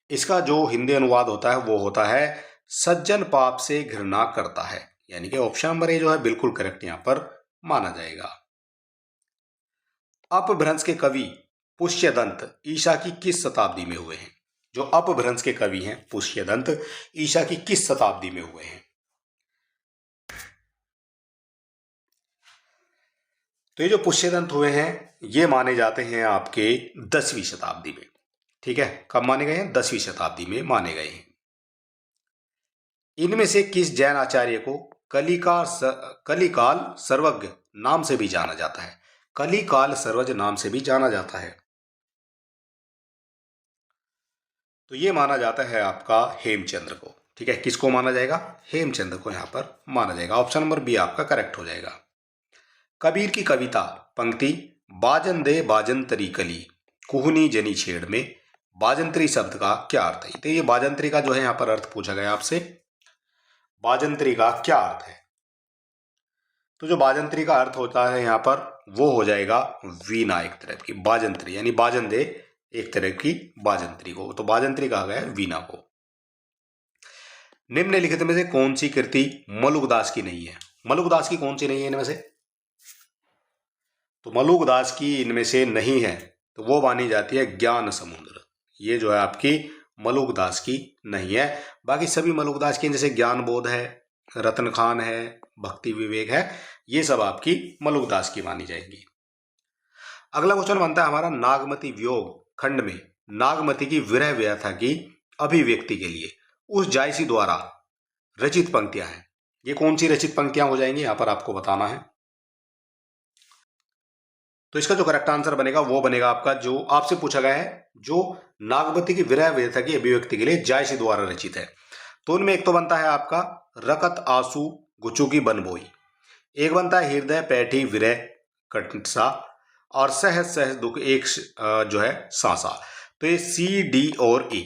इसका जो हिंदी अनुवाद होता है वो होता है सज्जन पाप से घृणा करता है, यानी कि ऑप्शन नंबर ए जो है बिल्कुल करेक्ट यहां पर माना जाएगा। अपभ्रंश के कवि पुष्यदंत ईसा की किस शताब्दी में हुए हैं। जो अपभ्रंश के कवि हैं पुष्यदंत ईसा की किस शताब्दी में हुए हैं। तो ये जो पुष्यदंत हुए हैं ये माने जाते हैं आपके 10वीं शताब्दी में, ठीक है। कब माने गए हैं, 10वीं शताब्दी में माने गए हैं। इनमें से किस जैन आचार्य को कलिकाल सर्वज्ञ नाम से भी जाना जाता है। कलिकाल सर्वज्ञ नाम से भी जाना जाता है। तो ये माना जाता है आपका हेमचंद्र को, ठीक है। किसको माना जाएगा, हेमचंद्र को यहां पर माना जाएगा। ऑप्शन नंबर बी आपका करेक्ट हो जाएगा। कबीर की कविता पंक्ति बाजन दे बाजंतरी कली कुहनी जनी छेड़ में बाजंतरी शब्द का क्या अर्थ है। तो ये बाजंतरी का जो है यहां पर अर्थ पूछा गया आपसे, बाजंतरी का क्या अर्थ है। तो जो बाजंतरी का अर्थ होता है यहां पर वो हो जाएगा वीणा, एक तरह की बाजंतरी, यानी बाजन दे एक तरह की बाजंतरी को, तो बाजंतरी कहा गया है वीणा को। निम्नलिखित में से कौन सी कृति मलुकदास की नहीं है। मलुकदास की कौन सी नहीं है इनमें से, तो मलुकदास की इनमें से नहीं है तो वो मानी जाती है ज्ञान समुद्र। ये जो है आपकी मलुकदास की नहीं है। बाकी सभी मलुकदास की जैसे ज्ञान बोध है, रतन खान है, भक्ति विवेक है, ये सब आपकी मलुकदास की मानी जाएंगी। अगला क्वेश्चन बनता है हमारा नागमती वियोग खंड में नागमती की विरह व्यथा की अभिव्यक्ति के लिए उस जायसी द्वारा रचित पंक्तियां हैं। ये कौन सी रचित पंक्तियां हो जाएंगी यहां पर आपको बताना है। तो इसका जो करेक्ट आंसर बनेगा वो बनेगा आपका जो आपसे पूछा गया है, जो नागमती की विरह व्यथा की अभिव्यक्ति के लिए जायसी द्वारा रचित है। तो उनमें एक तो बनता है आपका रकत आंसू गुचुकी बनबोई, एक बनता है हृदय पैठी विरह कटसा, और सहज सहज दुख एक जो है सांसा। तो ये सी डी और ई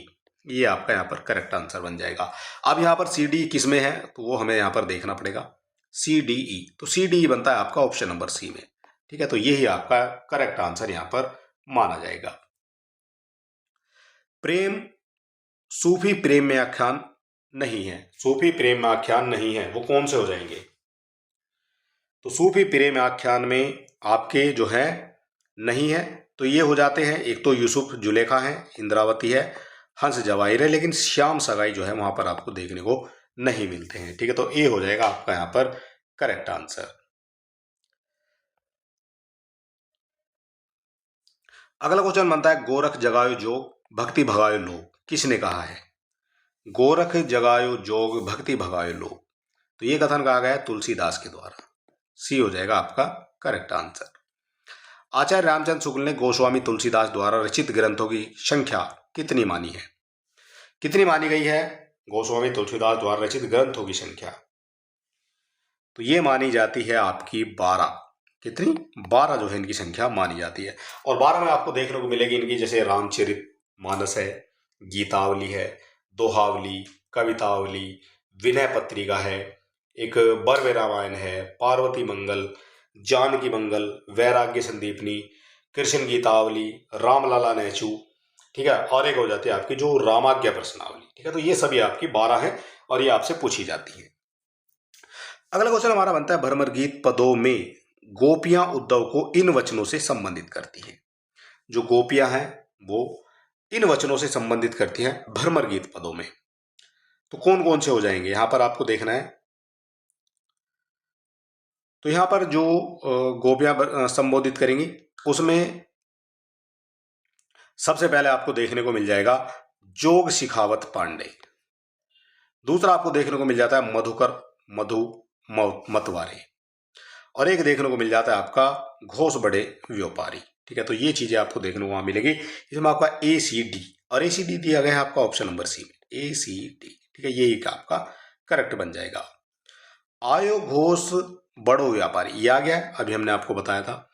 ये आपका यहाँ पर करेक्ट आंसर बन जाएगा। अब यहाँ पर सी डी किस में है तो वो हमें यहाँ पर देखना पड़ेगा। सी डी ई, तो सी डी ई बनता है आपका ऑप्शन नंबर सी में, ठीक है। तो यही आपका करेक्ट आंसर यहाँ पर माना जाएगा। प्रेम सूफी प्रेम में आख्यान नहीं है। सूफी प्रेम में आख्यान नहीं है वो कौन से हो जाएंगे। तो सूफी प्रेम आख्यान में आपके जो है नहीं है तो ये हो जाते हैं, एक तो यूसुफ जुलेखा है, इंद्रावती है, हंस जवाहिर है, लेकिन श्याम सगाई जो है वहां पर आपको देखने को नहीं मिलते हैं, ठीक है। तो ए हो जाएगा आपका यहाँ पर करेक्ट आंसर। अगला क्वेश्चन बनता है गोरख जगायो जोग भक्ति भगायो लोग किसने कहा है। गोरख जगायो जोग भक्ति भगायो लोग, तो ये कथन कहा गया है तुलसीदास के द्वारा। सी हो जाएगा आपका करेक्ट आंसर। आचार्य रामचंद्र शुक्ल ने गोस्वामी तुलसीदास द्वारा रचित ग्रंथों की संख्या कितनी मानी है। कितनी मानी गई है गोस्वामी तुलसीदास द्वारा रचित ग्रंथों की संख्या, तो ये मानी जाती है आपकी 12। कितनी, 12 जो है इनकी संख्या मानी जाती है। और 12 में आपको देखने को मिलेगी इनकी जैसे रामचरित मानस है, गीतावली है, दोहावली, कवितावली, विनय पत्रिका है, एक बर्व रामायण है, पार्वती मंगल, जानकी मंगल, वैराग्य संदीपनी, कृष्ण गीतावली, रामलाला नेचू, ठीक है। और एक हो जाती है आपकी जो रामाज्ञा प्रश्नावली, ठीक है। तो ये सभी आपकी 12 हैं और ये आपसे पूछी जाती है। अगला क्वेश्चन हमारा बनता है भ्रमर गीत पदों में गोपियां उद्धव को इन वचनों से संबंधित करती हैं। जो गोपियां हैं वो इन वचनों से संबंधित करती हैं भ्रमर गीत पदों में, तो कौन कौन से हो जाएंगे यहां पर आपको देखना है। तो यहां पर जो गोपियां संबोधित करेंगी उसमें सबसे पहले आपको देखने को मिल जाएगा जोग शिखावत पांडे, दूसरा आपको देखने को मिल जाता है मधुकर मधु मतवारे, और एक देखने को मिल जाता है आपका घोष बड़े व्यापारी। ठीक है, तो ये चीजें आपको देखने को वहां मिलेगी। इसमें आपका ACD और ACD दिया गया है आपका ऑप्शन नंबर सी में, ACD। ठीक है, यही का आपका करेक्ट बन जाएगा। आयो घोष बड़ो व्यापारी, ये आ गया, अभी हमने आपको बताया था।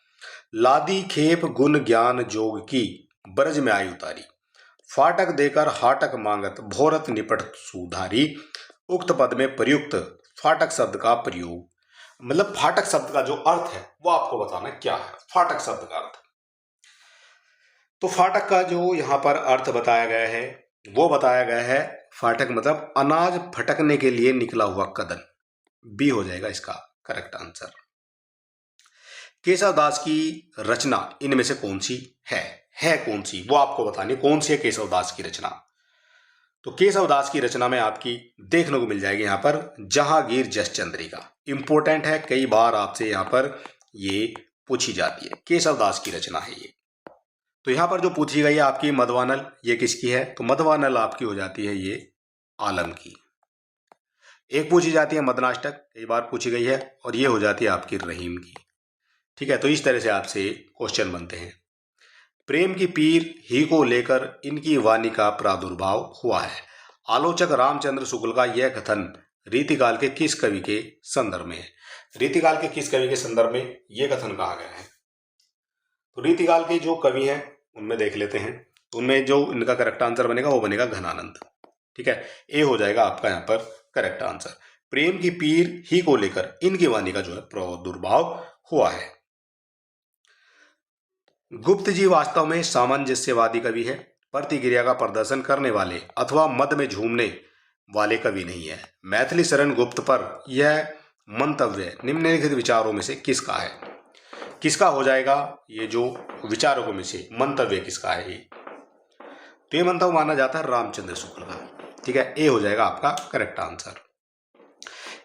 लादी खेप गुण ज्ञान जोग की, ब्रज में आई उतारी, फाटक देकर हाटक मांगत, भोरत निपट सुधारी। उक्त पद में प्रयुक्त फाटक शब्द का प्रयोग, मतलब फाटक शब्द का जो अर्थ है वो आपको बताना क्या है। फाटक शब्द का अर्थ, तो फाटक का जो यहां पर अर्थ बताया गया है वो बताया गया है, फाटक मतलब अनाज फटकने के लिए निकला हुआ कदम। बी हो जाएगा इसका करेक्ट आंसर। केशव दास की रचना इनमें से कौन सी है कौन सी, वो आपको बतानी कौन सी है केशव दास की रचना। तो केशव दास की रचना में आपकी देखने को मिल जाएगी यहां पर जहांगीर जसचंद्रिका। इंपॉर्टेंट है, कई बार आपसे यहां पर ये पूछी जाती है, केशव दास की रचना है ये। तो यहां पर जो पूछी गई है आपकी मधवानल, ये किसकी है, तो मधवानल आपकी हो जाती है ये आलम की। एक पूछी जाती है मदनाष्टक, कई बार पूछी गई है, और ये हो जाती है आपकी रहीम की। ठीक है, तो इस तरह से आपसे क्वेश्चन बनते हैं। प्रेम की पीर ही को लेकर इनकी वाणी का प्रादुर्भाव हुआ है। आलोचक रामचंद्र शुक्ल का यह कथन रीतिकाल के किस कवि के संदर्भ में है। रीतिकाल के किस कवि के संदर्भ में यह कथन कहा गया है, तो रीतिकाल के जो कवि हैं उनमें देख लेते हैं। तो उनमें जो इनका करेक्ट आंसर बनेगा वो बनेगा घनानंद। ठीक है, ए हो जाएगा आपका यहाँ पर करेक्ट आंसर। प्रेम की पीर ही को लेकर इनकी वाणी का जो है प्रादुर्भाव हुआ है। गुप्त जी वास्तव में सामंजस्यवादी कवि है, प्रतिक्रिया का प्रदर्शन करने वाले अथवा मद में झूमने वाले कवि नहीं है। मैथिली शरण गुप्त पर यह मंतव्य निम्नलिखित विचारों में से किसका है। किसका हो जाएगा ये जो विचारकों में से मंतव्य किसका है ये, तो ये मंतव्य माना जाता है रामचंद्र शुक्ल का। ठीक है, ए हो जाएगा आपका करेक्ट आंसर।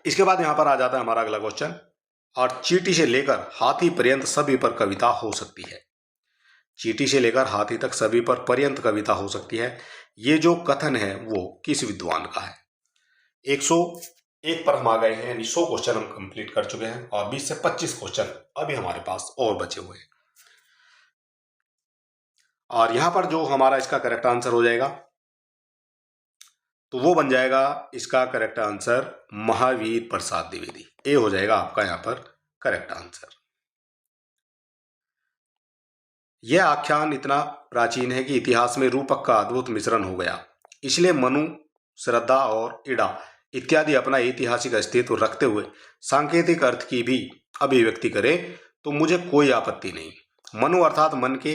इसके बाद यहां पर आ जाता है हमारा अगला क्वेश्चन, और चींटी से लेकर हाथी पर्यंत सभी पर कविता हो सकती है। चींटी से लेकर हाथी तक सभी पर पर्यंत कविता हो सकती है, ये जो कथन है वो किस विद्वान का है। 101 पर हम आ गए हैं, यानी 100 क्वेश्चन हम कंप्लीट कर चुके हैं, और 20 से 25 क्वेश्चन अभी हमारे पास और बचे हुए हैं। और यहां पर जो हमारा इसका करेक्ट आंसर हो जाएगा, तो वो बन जाएगा इसका करेक्ट आंसर महावीर प्रसाद द्विवेदी। ए हो जाएगा आपका यहां पर करेक्ट आंसर। यह आख्यान इतना प्राचीन है कि इतिहास में रूपक का अद्भुत मिश्रण हो गया, इसलिए मनु, श्रद्धा और इड़ा इत्यादि अपना ऐतिहासिक अस्तित्व रखते हुए सांकेतिक अर्थ की भी अभिव्यक्ति करे तो मुझे कोई आपत्ति नहीं। मनु अर्थात मन के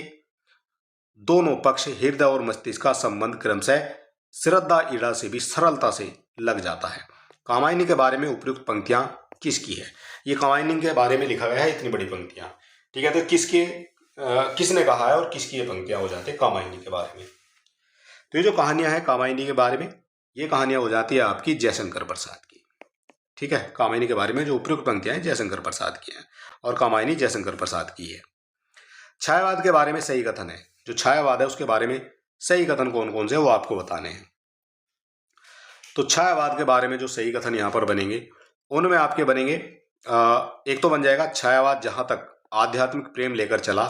दोनों पक्ष, हृदय और मस्तिष्क का संबंध क्रमशः श्रद्धा इड़ा से भी सरलता से लग जाता है। कामायनी के बारे में उपयुक्त पंक्तियां किसकी है, ये कामायनी के बारे में लिखा गया है, इतनी बड़ी पंक्तियां। ठीक है, तो किसने कहा है और किसकी ये पंक्तियां हो जाती है कामायनी के बारे में। तो ये जो कहानियां हैं कामायनी के बारे में, ये कहानियां हो जाती है आपकी जयशंकर प्रसाद की। ठीक है, कामायनी के बारे में जो उपयुक्त पंक्तियां हैं जयशंकर प्रसाद की हैं, और कामायनी जयशंकर प्रसाद की है। छायावाद के बारे में सही कथन है, जो छायावाद है उसके बारे में सही कथन कौन कौन से वो आपको बताने हैं। तो छायावाद के बारे में जो सही कथन यहाँ पर बनेंगे उनमें आपके बनेंगे, एक तो बन जाएगा छायावाद जहां तक आध्यात्मिक प्रेम लेकर चला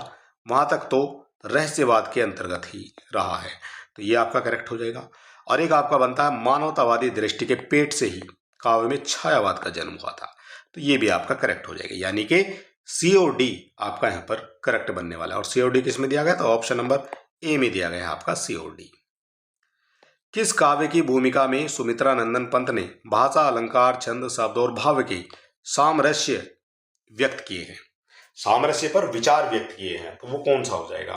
वहां तक तो रहस्यवाद के अंतर्गत ही रहा है, तो ये आपका करेक्ट हो जाएगा। और एक आपका बनता है मानवतावादी दृष्टि के पेट से ही काव्य में छायावाद का जन्म हुआ था, तो ये भी आपका करेक्ट हो जाएगा, यानी कि COD आपका यहाँ पर करेक्ट बनने वाला है। और COD किस में दिया गया, तो ऑप्शन नंबर ए में दिया गया है आपका COD। किस काव्य की भूमिका में सुमित्रा नंदन पंत ने भाषा, अलंकार, छंद, शब्द और भाव के सामरस्य व्यक्त किए हैं, सामरस्य पर विचार व्यक्त किए हैं, तो वो कौन सा हो जाएगा।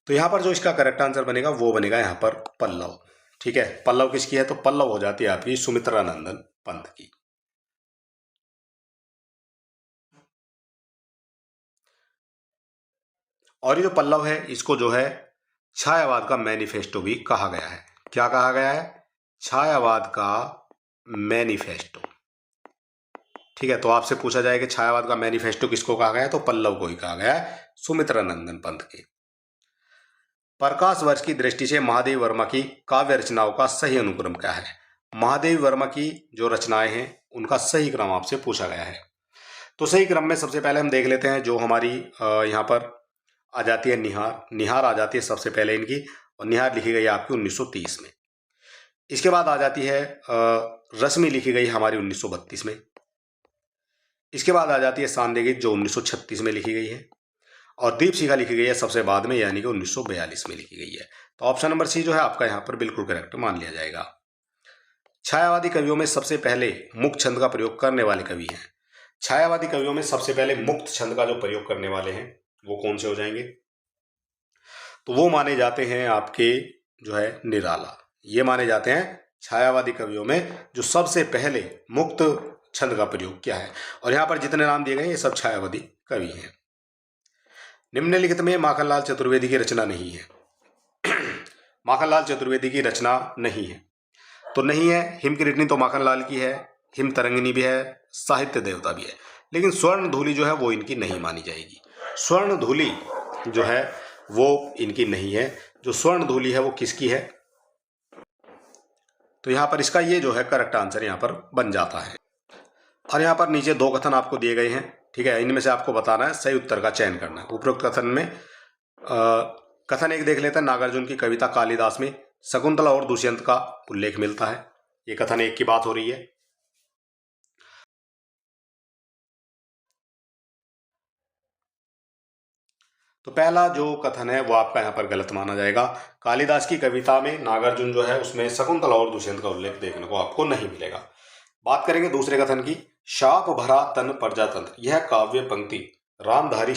तो यहां पर जो इसका करेक्ट आंसर बनेगा वो बनेगा यहां पर पल्लव। ठीक है, पल्लव किसकी है, तो पल्लव हो जाती है आपकी सुमित्रा नंदन पंत की। और ये जो पल्लव है इसको जो है छायावाद का मैनिफेस्टो भी कहा गया है। क्या कहा गया है, छायावाद का मैनिफेस्टो। ठीक है, तो आपसे पूछा जाए कि छायावाद का मैनिफेस्टो किसको कहा गया है, तो पल्लव को ही कहा गया है, सुमित्रा नंदन पंत के। प्रकाश वर्ष की दृष्टि से महादेव वर्मा की काव्य रचनाओं का सही अनुक्रम क्या है। महादेव वर्मा की जो रचनाएं हैं उनका सही क्रम आपसे पूछा गया है। तो सही क्रम में सबसे पहले हम देख लेते हैं, जो हमारी यहाँ पर आ जाती है निहार। निहार आ जाती है सबसे पहले इनकी, और निहार लिखी गई है आपकी 1930 में। इसके बाद आ जाती है रश्मि, लिखी गई हमारी 1932 में। इसके बाद आ जाती है सांदेगित, जो 1936 में लिखी गई है। और दीपशिखा लिखी गई है सबसे बाद में, यानी कि 1942 में लिखी गई है। तो ऑप्शन नंबर सी जो है आपका यहाँ पर बिल्कुल करेक्ट मान लिया जाएगा। छायावादी कवियों में सबसे पहले मुक्त छंद का प्रयोग करने वाले कवि हैं। छायावादी कवियों में सबसे पहले मुक्त छंद का जो प्रयोग करने वाले हैं वो कौन से हो जाएंगे? तो वो माने जाते हैं आपके जो है निराला। ये माने जाते हैं छायावादी कवियों में जो सबसे पहले मुक्त छंद का प्रयोग किया है। और यहाँ पर जितने नाम दिए गए ये सब छायावादी कवि हैं। निम्नलिखित में माखनलाल चतुर्वेदी की रचना नहीं है। माखनलाल चतुर्वेदी की रचना नहीं है, तो नहीं है। हिमकिरीटनी तो माखनलाल की है, हिम तरंगिनी भी है, साहित्य देवता भी है, लेकिन स्वर्ण धूलि जो है वो इनकी नहीं मानी जाएगी। स्वर्ण धूलि जो है वो इनकी नहीं है। जो स्वर्ण धूलि है वो किसकी है? तो यहाँ पर इसका ये जो है करेक्ट आंसर यहाँ पर बन जाता है। और यहाँ पर नीचे 2 कथन आपको दिए गए हैं, ठीक है। इनमें से आपको बताना है, सही उत्तर का चयन करना है। उपरोक्त कथन में कथन 1 देख लेते हैं। नागार्जुन की कविता कालिदास में शकुंतला और दुष्यंत का उल्लेख मिलता है। ये कथन 1 की बात हो रही है। तो पहला जो कथन है वो आपका यहाँ पर गलत माना जाएगा। कालिदास की कविता में नागार्जुन जो है उसमें शकुंतला और दुष्यंत का उल्लेख देखने को आपको नहीं मिलेगा। बात करेंगे दूसरे कथन की। शाप भरा तन प्रजातंत्र, यह काव्य पंक्ति रामधारी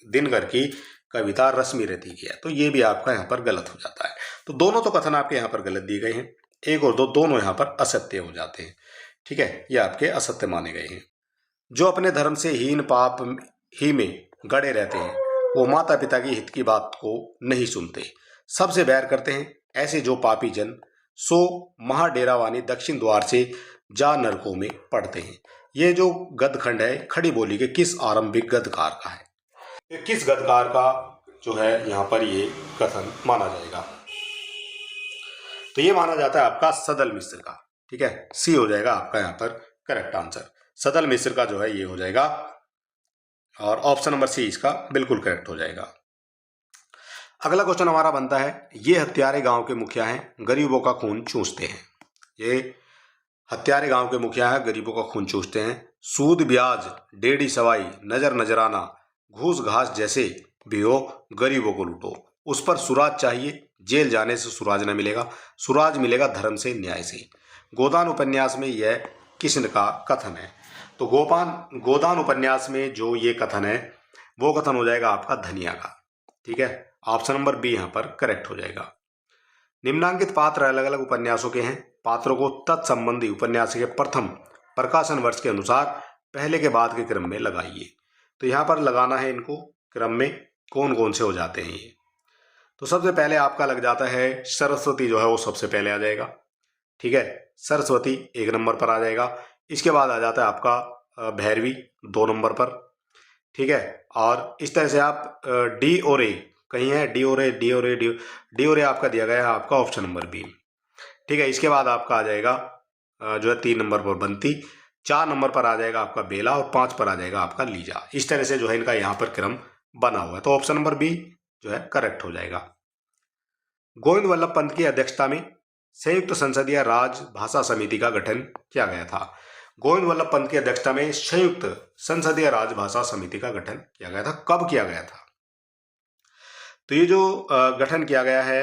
दिनकर की कविता रश्मि रति की है। तो ये भी आपका यहाँ पर गलत हो जाता है। तो दोनों तो कथन आपके यहाँ पर गलत दिए गए हैं। 1 और 2 दोनों यहाँ पर असत्य हो जाते हैं, ठीक है। ये आपके असत्य माने गए हैं। जो अपने धर्म से हीन पाप ही में गड़े रहते हैं वो माता पिता की हित की बात को नहीं सुनते, सबसे बैर करते हैं। ऐसे जो पापी जन सो महाडेरावानी दक्षिण द्वार से जा नरकों में पड़ते हैं। ये जो गद्यखंड है खड़ी बोली के किस आरंभिक गद्यकार का है? ये किस गद्यकार का जो है यहाँ पर ये कथन माना जाएगा? तो ये माना जाता है आपका सदल मिश्र का, ठीक है। सी हो जाएगा आपका यहाँ पर करेक्ट आंसर। सदल मिश्र का जो है ये हो जाएगा, और ऑप्शन नंबर सी इसका बिल्कुल करेक्ट हो जाएगा। अगला क्वेश्चन हमारा बनता है, ये हत्यारे गांव के मुखिया हैं, गरीबों का खून चूसते हैं। ये हत्यारे गांव के मुखिया हैं, गरीबों का खून चूसते हैं। सूद ब्याज डेढ़ी सवाई नजर नजराना घूस घास जैसे भी हो गरीबों को लूटो, उस पर सुराज चाहिए, जेल जाने से सुराज न मिलेगा, सुराज मिलेगा धर्म से न्याय से। गोदान उपन्यास में यह किसने का कथन है? तो गोदान उपन्यास में जो ये कथन है वो कथन हो जाएगा आपका धनिया का, ठीक है। ऑप्शन नंबर बी यहाँ पर करेक्ट हो जाएगा। निम्नांकित पात्र अलग अलग उपन्यासों के हैं, पात्रों को तत्संबंधी उपन्यास के प्रथम प्रकाशन वर्ष के अनुसार पहले के बाद के क्रम में लगाइए। तो यहाँ पर लगाना है इनको क्रम में, कौन कौन से हो जाते हैं ये। तो सबसे पहले आपका लग जाता है सरस्वती, जो है वो सबसे पहले आ जाएगा, ठीक है। सरस्वती 1 नंबर पर आ जाएगा। इसके बाद आ जाता है आपका भैरवी 2 नंबर पर, ठीक है। और इस तरह से आप डी और ए कहीं है, डी और ए आपका दिया गया है आपका ऑप्शन नंबर बी, ठीक है। इसके बाद आपका आ जाएगा जो है 3 नंबर पर बंती, 4 नंबर पर आ जाएगा आपका बेला, और 5 पर आ जाएगा आपका लीजा। इस तरह से जो है इनका यहाँ पर क्रम बना हुआ है। तो ऑप्शन नंबर बी जो है करेक्ट हो जाएगा। गोविंद वल्लभ पंत की अध्यक्षता में संयुक्त संसदीय राजभाषा समिति का गठन किया गया था। गोविंद वल्लभ पंत की अध्यक्षता में संयुक्त संसदीय राजभाषा समिति का गठन किया गया था। कब किया गया था? तो ये जो गठन किया गया है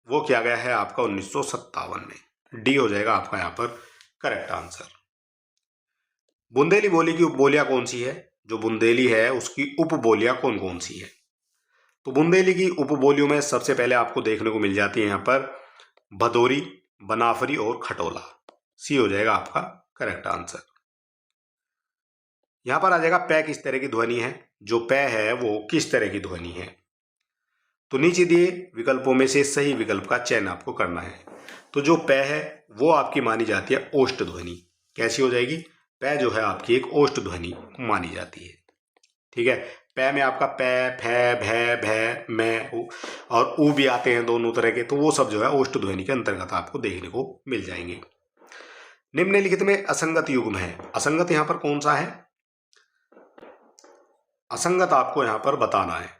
वो किया गया है आपका 1957 में। डी हो जाएगा आपका यहाँ पर करेक्ट आंसर। बुंदेली बोली की उपबोलियां कौन सी है? जो बुंदेली है उसकी उपबोलियां कौन कौन सी है? तो बुंदेली की उपबोलियों में सबसे पहले आपको देखने को मिल जाती है यहाँ पर भदोरी, बनाफरी और खटोला। सी हो जाएगा आपका करेक्ट आंसर। यहां पर आ जाएगा पै किस तरह की ध्वनि है, जो पै है वो किस तरह की ध्वनि है। तो नीचे दिए विकल्पों में से सही विकल्प का चयन आपको करना है। तो जो पै है वो आपकी मानी जाती है ओष्ठ ध्वनि। कैसी हो जाएगी? पै जो है आपकी एक ओष्ठ ध्वनि मानी जाती है, ठीक है। पै में आपका पै, फै, भै, भै, मैं और ऊ भी आते हैं दोनों तरह के, तो वो सब जो है ओष्ठ ध्वनि के अंतर्गत आपको देखने को मिल जाएंगे। निम्नलिखित में असंगत युग्म है। असंगत यहां पर कौन सा है? असंगत आपको यहां पर बताना है।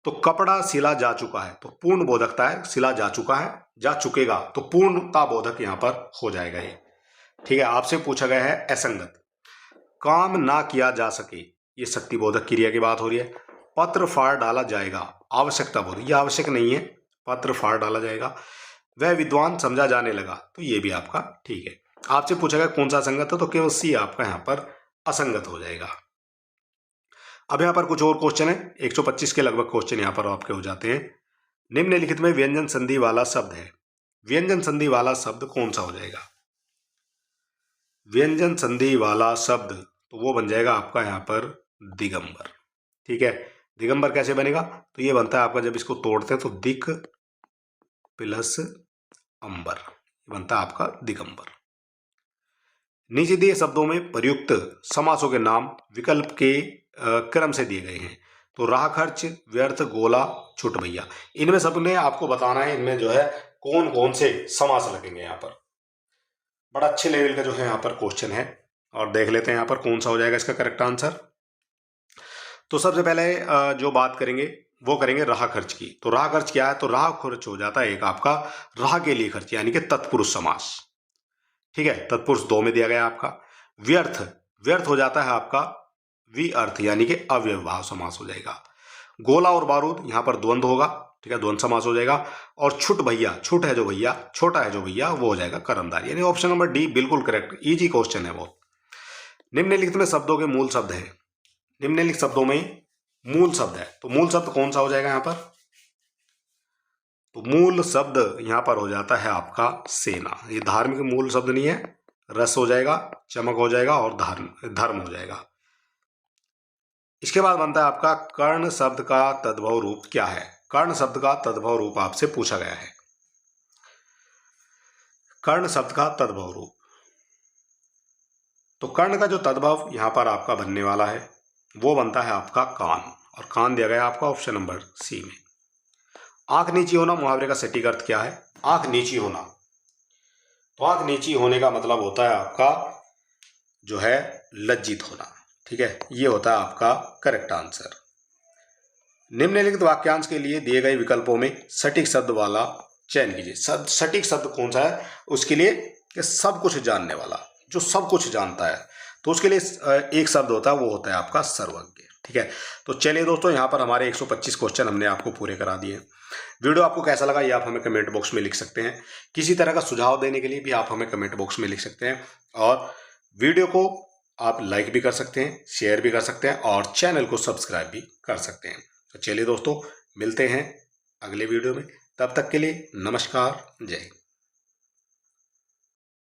तो कपड़ा सिला जा चुका है, तो पूर्ण बोधकता है, सिला जा चुका है, जा चुकेगा तो पूर्णता बोधक यहां पर हो जाएगा ये। ठीक है, आपसे पूछा गया है असंगत। काम ना किया जा सके, ये शक्ति बोधक क्रिया की बात हो रही है। पत्र फाड़ डाला जाएगा, आवश्यकता बोधक, ये आवश्यक नहीं है, पत्र फाड़ डाला जाएगा। वह विद्वान समझा जाने लगा, तो ये भी आपका ठीक है। आपसे पूछा गया कौन सा असंगत है, तो केवल सी आपका यहां पर असंगत हो जाएगा। अब यहां पर कुछ और क्वेश्चन है, 125 के लगभग क्वेश्चन यहां पर आपके हो जाते हैं। निम्नलिखित में व्यंजन संधि वाला शब्द है। व्यंजन संधि वाला शब्द कौन सा हो जाएगा? व्यंजन संधि वाला शब्द तो वो बन जाएगा आपका यहां पर दिगंबर। ठीक है, दिगंबर कैसे बनेगा? तो ये बनता है आपका, जब इसको तोड़ते हैं तो दिक प्लस अंबर, बनता है आपका दिगंबर। नीचे दिए शब्दों में प्रयुक्त समासों के नाम विकल्प के क्रम से दिए गए हैं। तो राह खर्च, व्यर्थ, गोला, छुट भैया, इनमें सबने आपको बताना है इनमें जो है कौन कौन से समास लगेंगे। यहाँ पर बड़ा अच्छे लेवल का जो है यहाँ पर क्वेश्चन है, और देख लेते हैं यहाँ पर कौन सा हो जाएगा इसका करेक्ट आंसर। तो सबसे पहले जो बात करेंगे वो करेंगे राह खर्च की। तो राह खर्च क्या है? तो राह खर्च हो जाता है एक आपका राह के लिए खर्च, यानी कि तत्पुरुष समास। ठीक है, तत्पुरुष 2 में दिया गया आपका। व्यर्थ, व्यर्थ हो जाता है आपका वि अर्थ, यानी कि अव्यवभाव समास हो जाएगा। गोला और बारूद यहां पर द्वंद होगा, ठीक है, द्वंद समास हो जाएगा। और छुट भैया, छुट है जो भैया, छोटा है जो भैया, वो हो जाएगा कर्मधार, यानी ऑप्शन नंबर डी बिल्कुल करेक्ट, इजी क्वेश्चन है वो। निम्नलिखित में शब्दों के मूल शब्द है। निम्नलिखित शब्दों में मूल शब्द है, तो मूल शब्द कौन सा हो जाएगा यहां पर? तो मूल शब्द यहां पर हो जाता है आपका सेना। ये धार्मिक मूल शब्द नहीं है, रस हो जाएगा, चमक हो जाएगा और धर्म हो जाएगा। इसके बाद बनता है आपका कर्ण शब्द का तद्भव रूप क्या है? कर्ण शब्द का तद्भव रूप आपसे पूछा गया है। कर्ण शब्द का तद्भव रूप, तो कर्ण का जो तद्भव यहां पर आपका बनने वाला है वो बनता है आपका कान, और कान दिया गया आपका ऑप्शन नंबर सी में। आंख नीची होना मुहावरे का सटीक अर्थ क्या है? आंख नीची होना, तो आंख नीची होने का मतलब होता है आपका जो है लज्जित होना। ठीक है, ये होता है आपका करेक्ट आंसर। निम्नलिखित वाक्यांश के लिए दिए गए विकल्पों में सटीक शब्द वाला चयन कीजिए। सटीक शब्द कौन सा है? उसके लिए कि सब कुछ जानने वाला, जो सब कुछ जानता है, तो उसके लिए एक शब्द होता है, वो होता है आपका सर्वज्ञ। ठीक है, तो चलिए दोस्तों, यहाँ पर हमारे 125 क्वेश्चन हमने आपको पूरे करा दिए। वीडियो आपको कैसा लगा ये आप हमें कमेंट बॉक्स में लिख सकते हैं। किसी तरह का सुझाव देने के लिए भी आप हमें कमेंट बॉक्स में लिख सकते हैं, और वीडियो को आप लाइक भी कर सकते हैं, शेयर भी कर सकते हैं, और चैनल को सब्सक्राइब भी कर सकते हैं। तो चलिए दोस्तों, मिलते हैं अगले वीडियो में, तब तक के लिए नमस्कार, जय हिंद।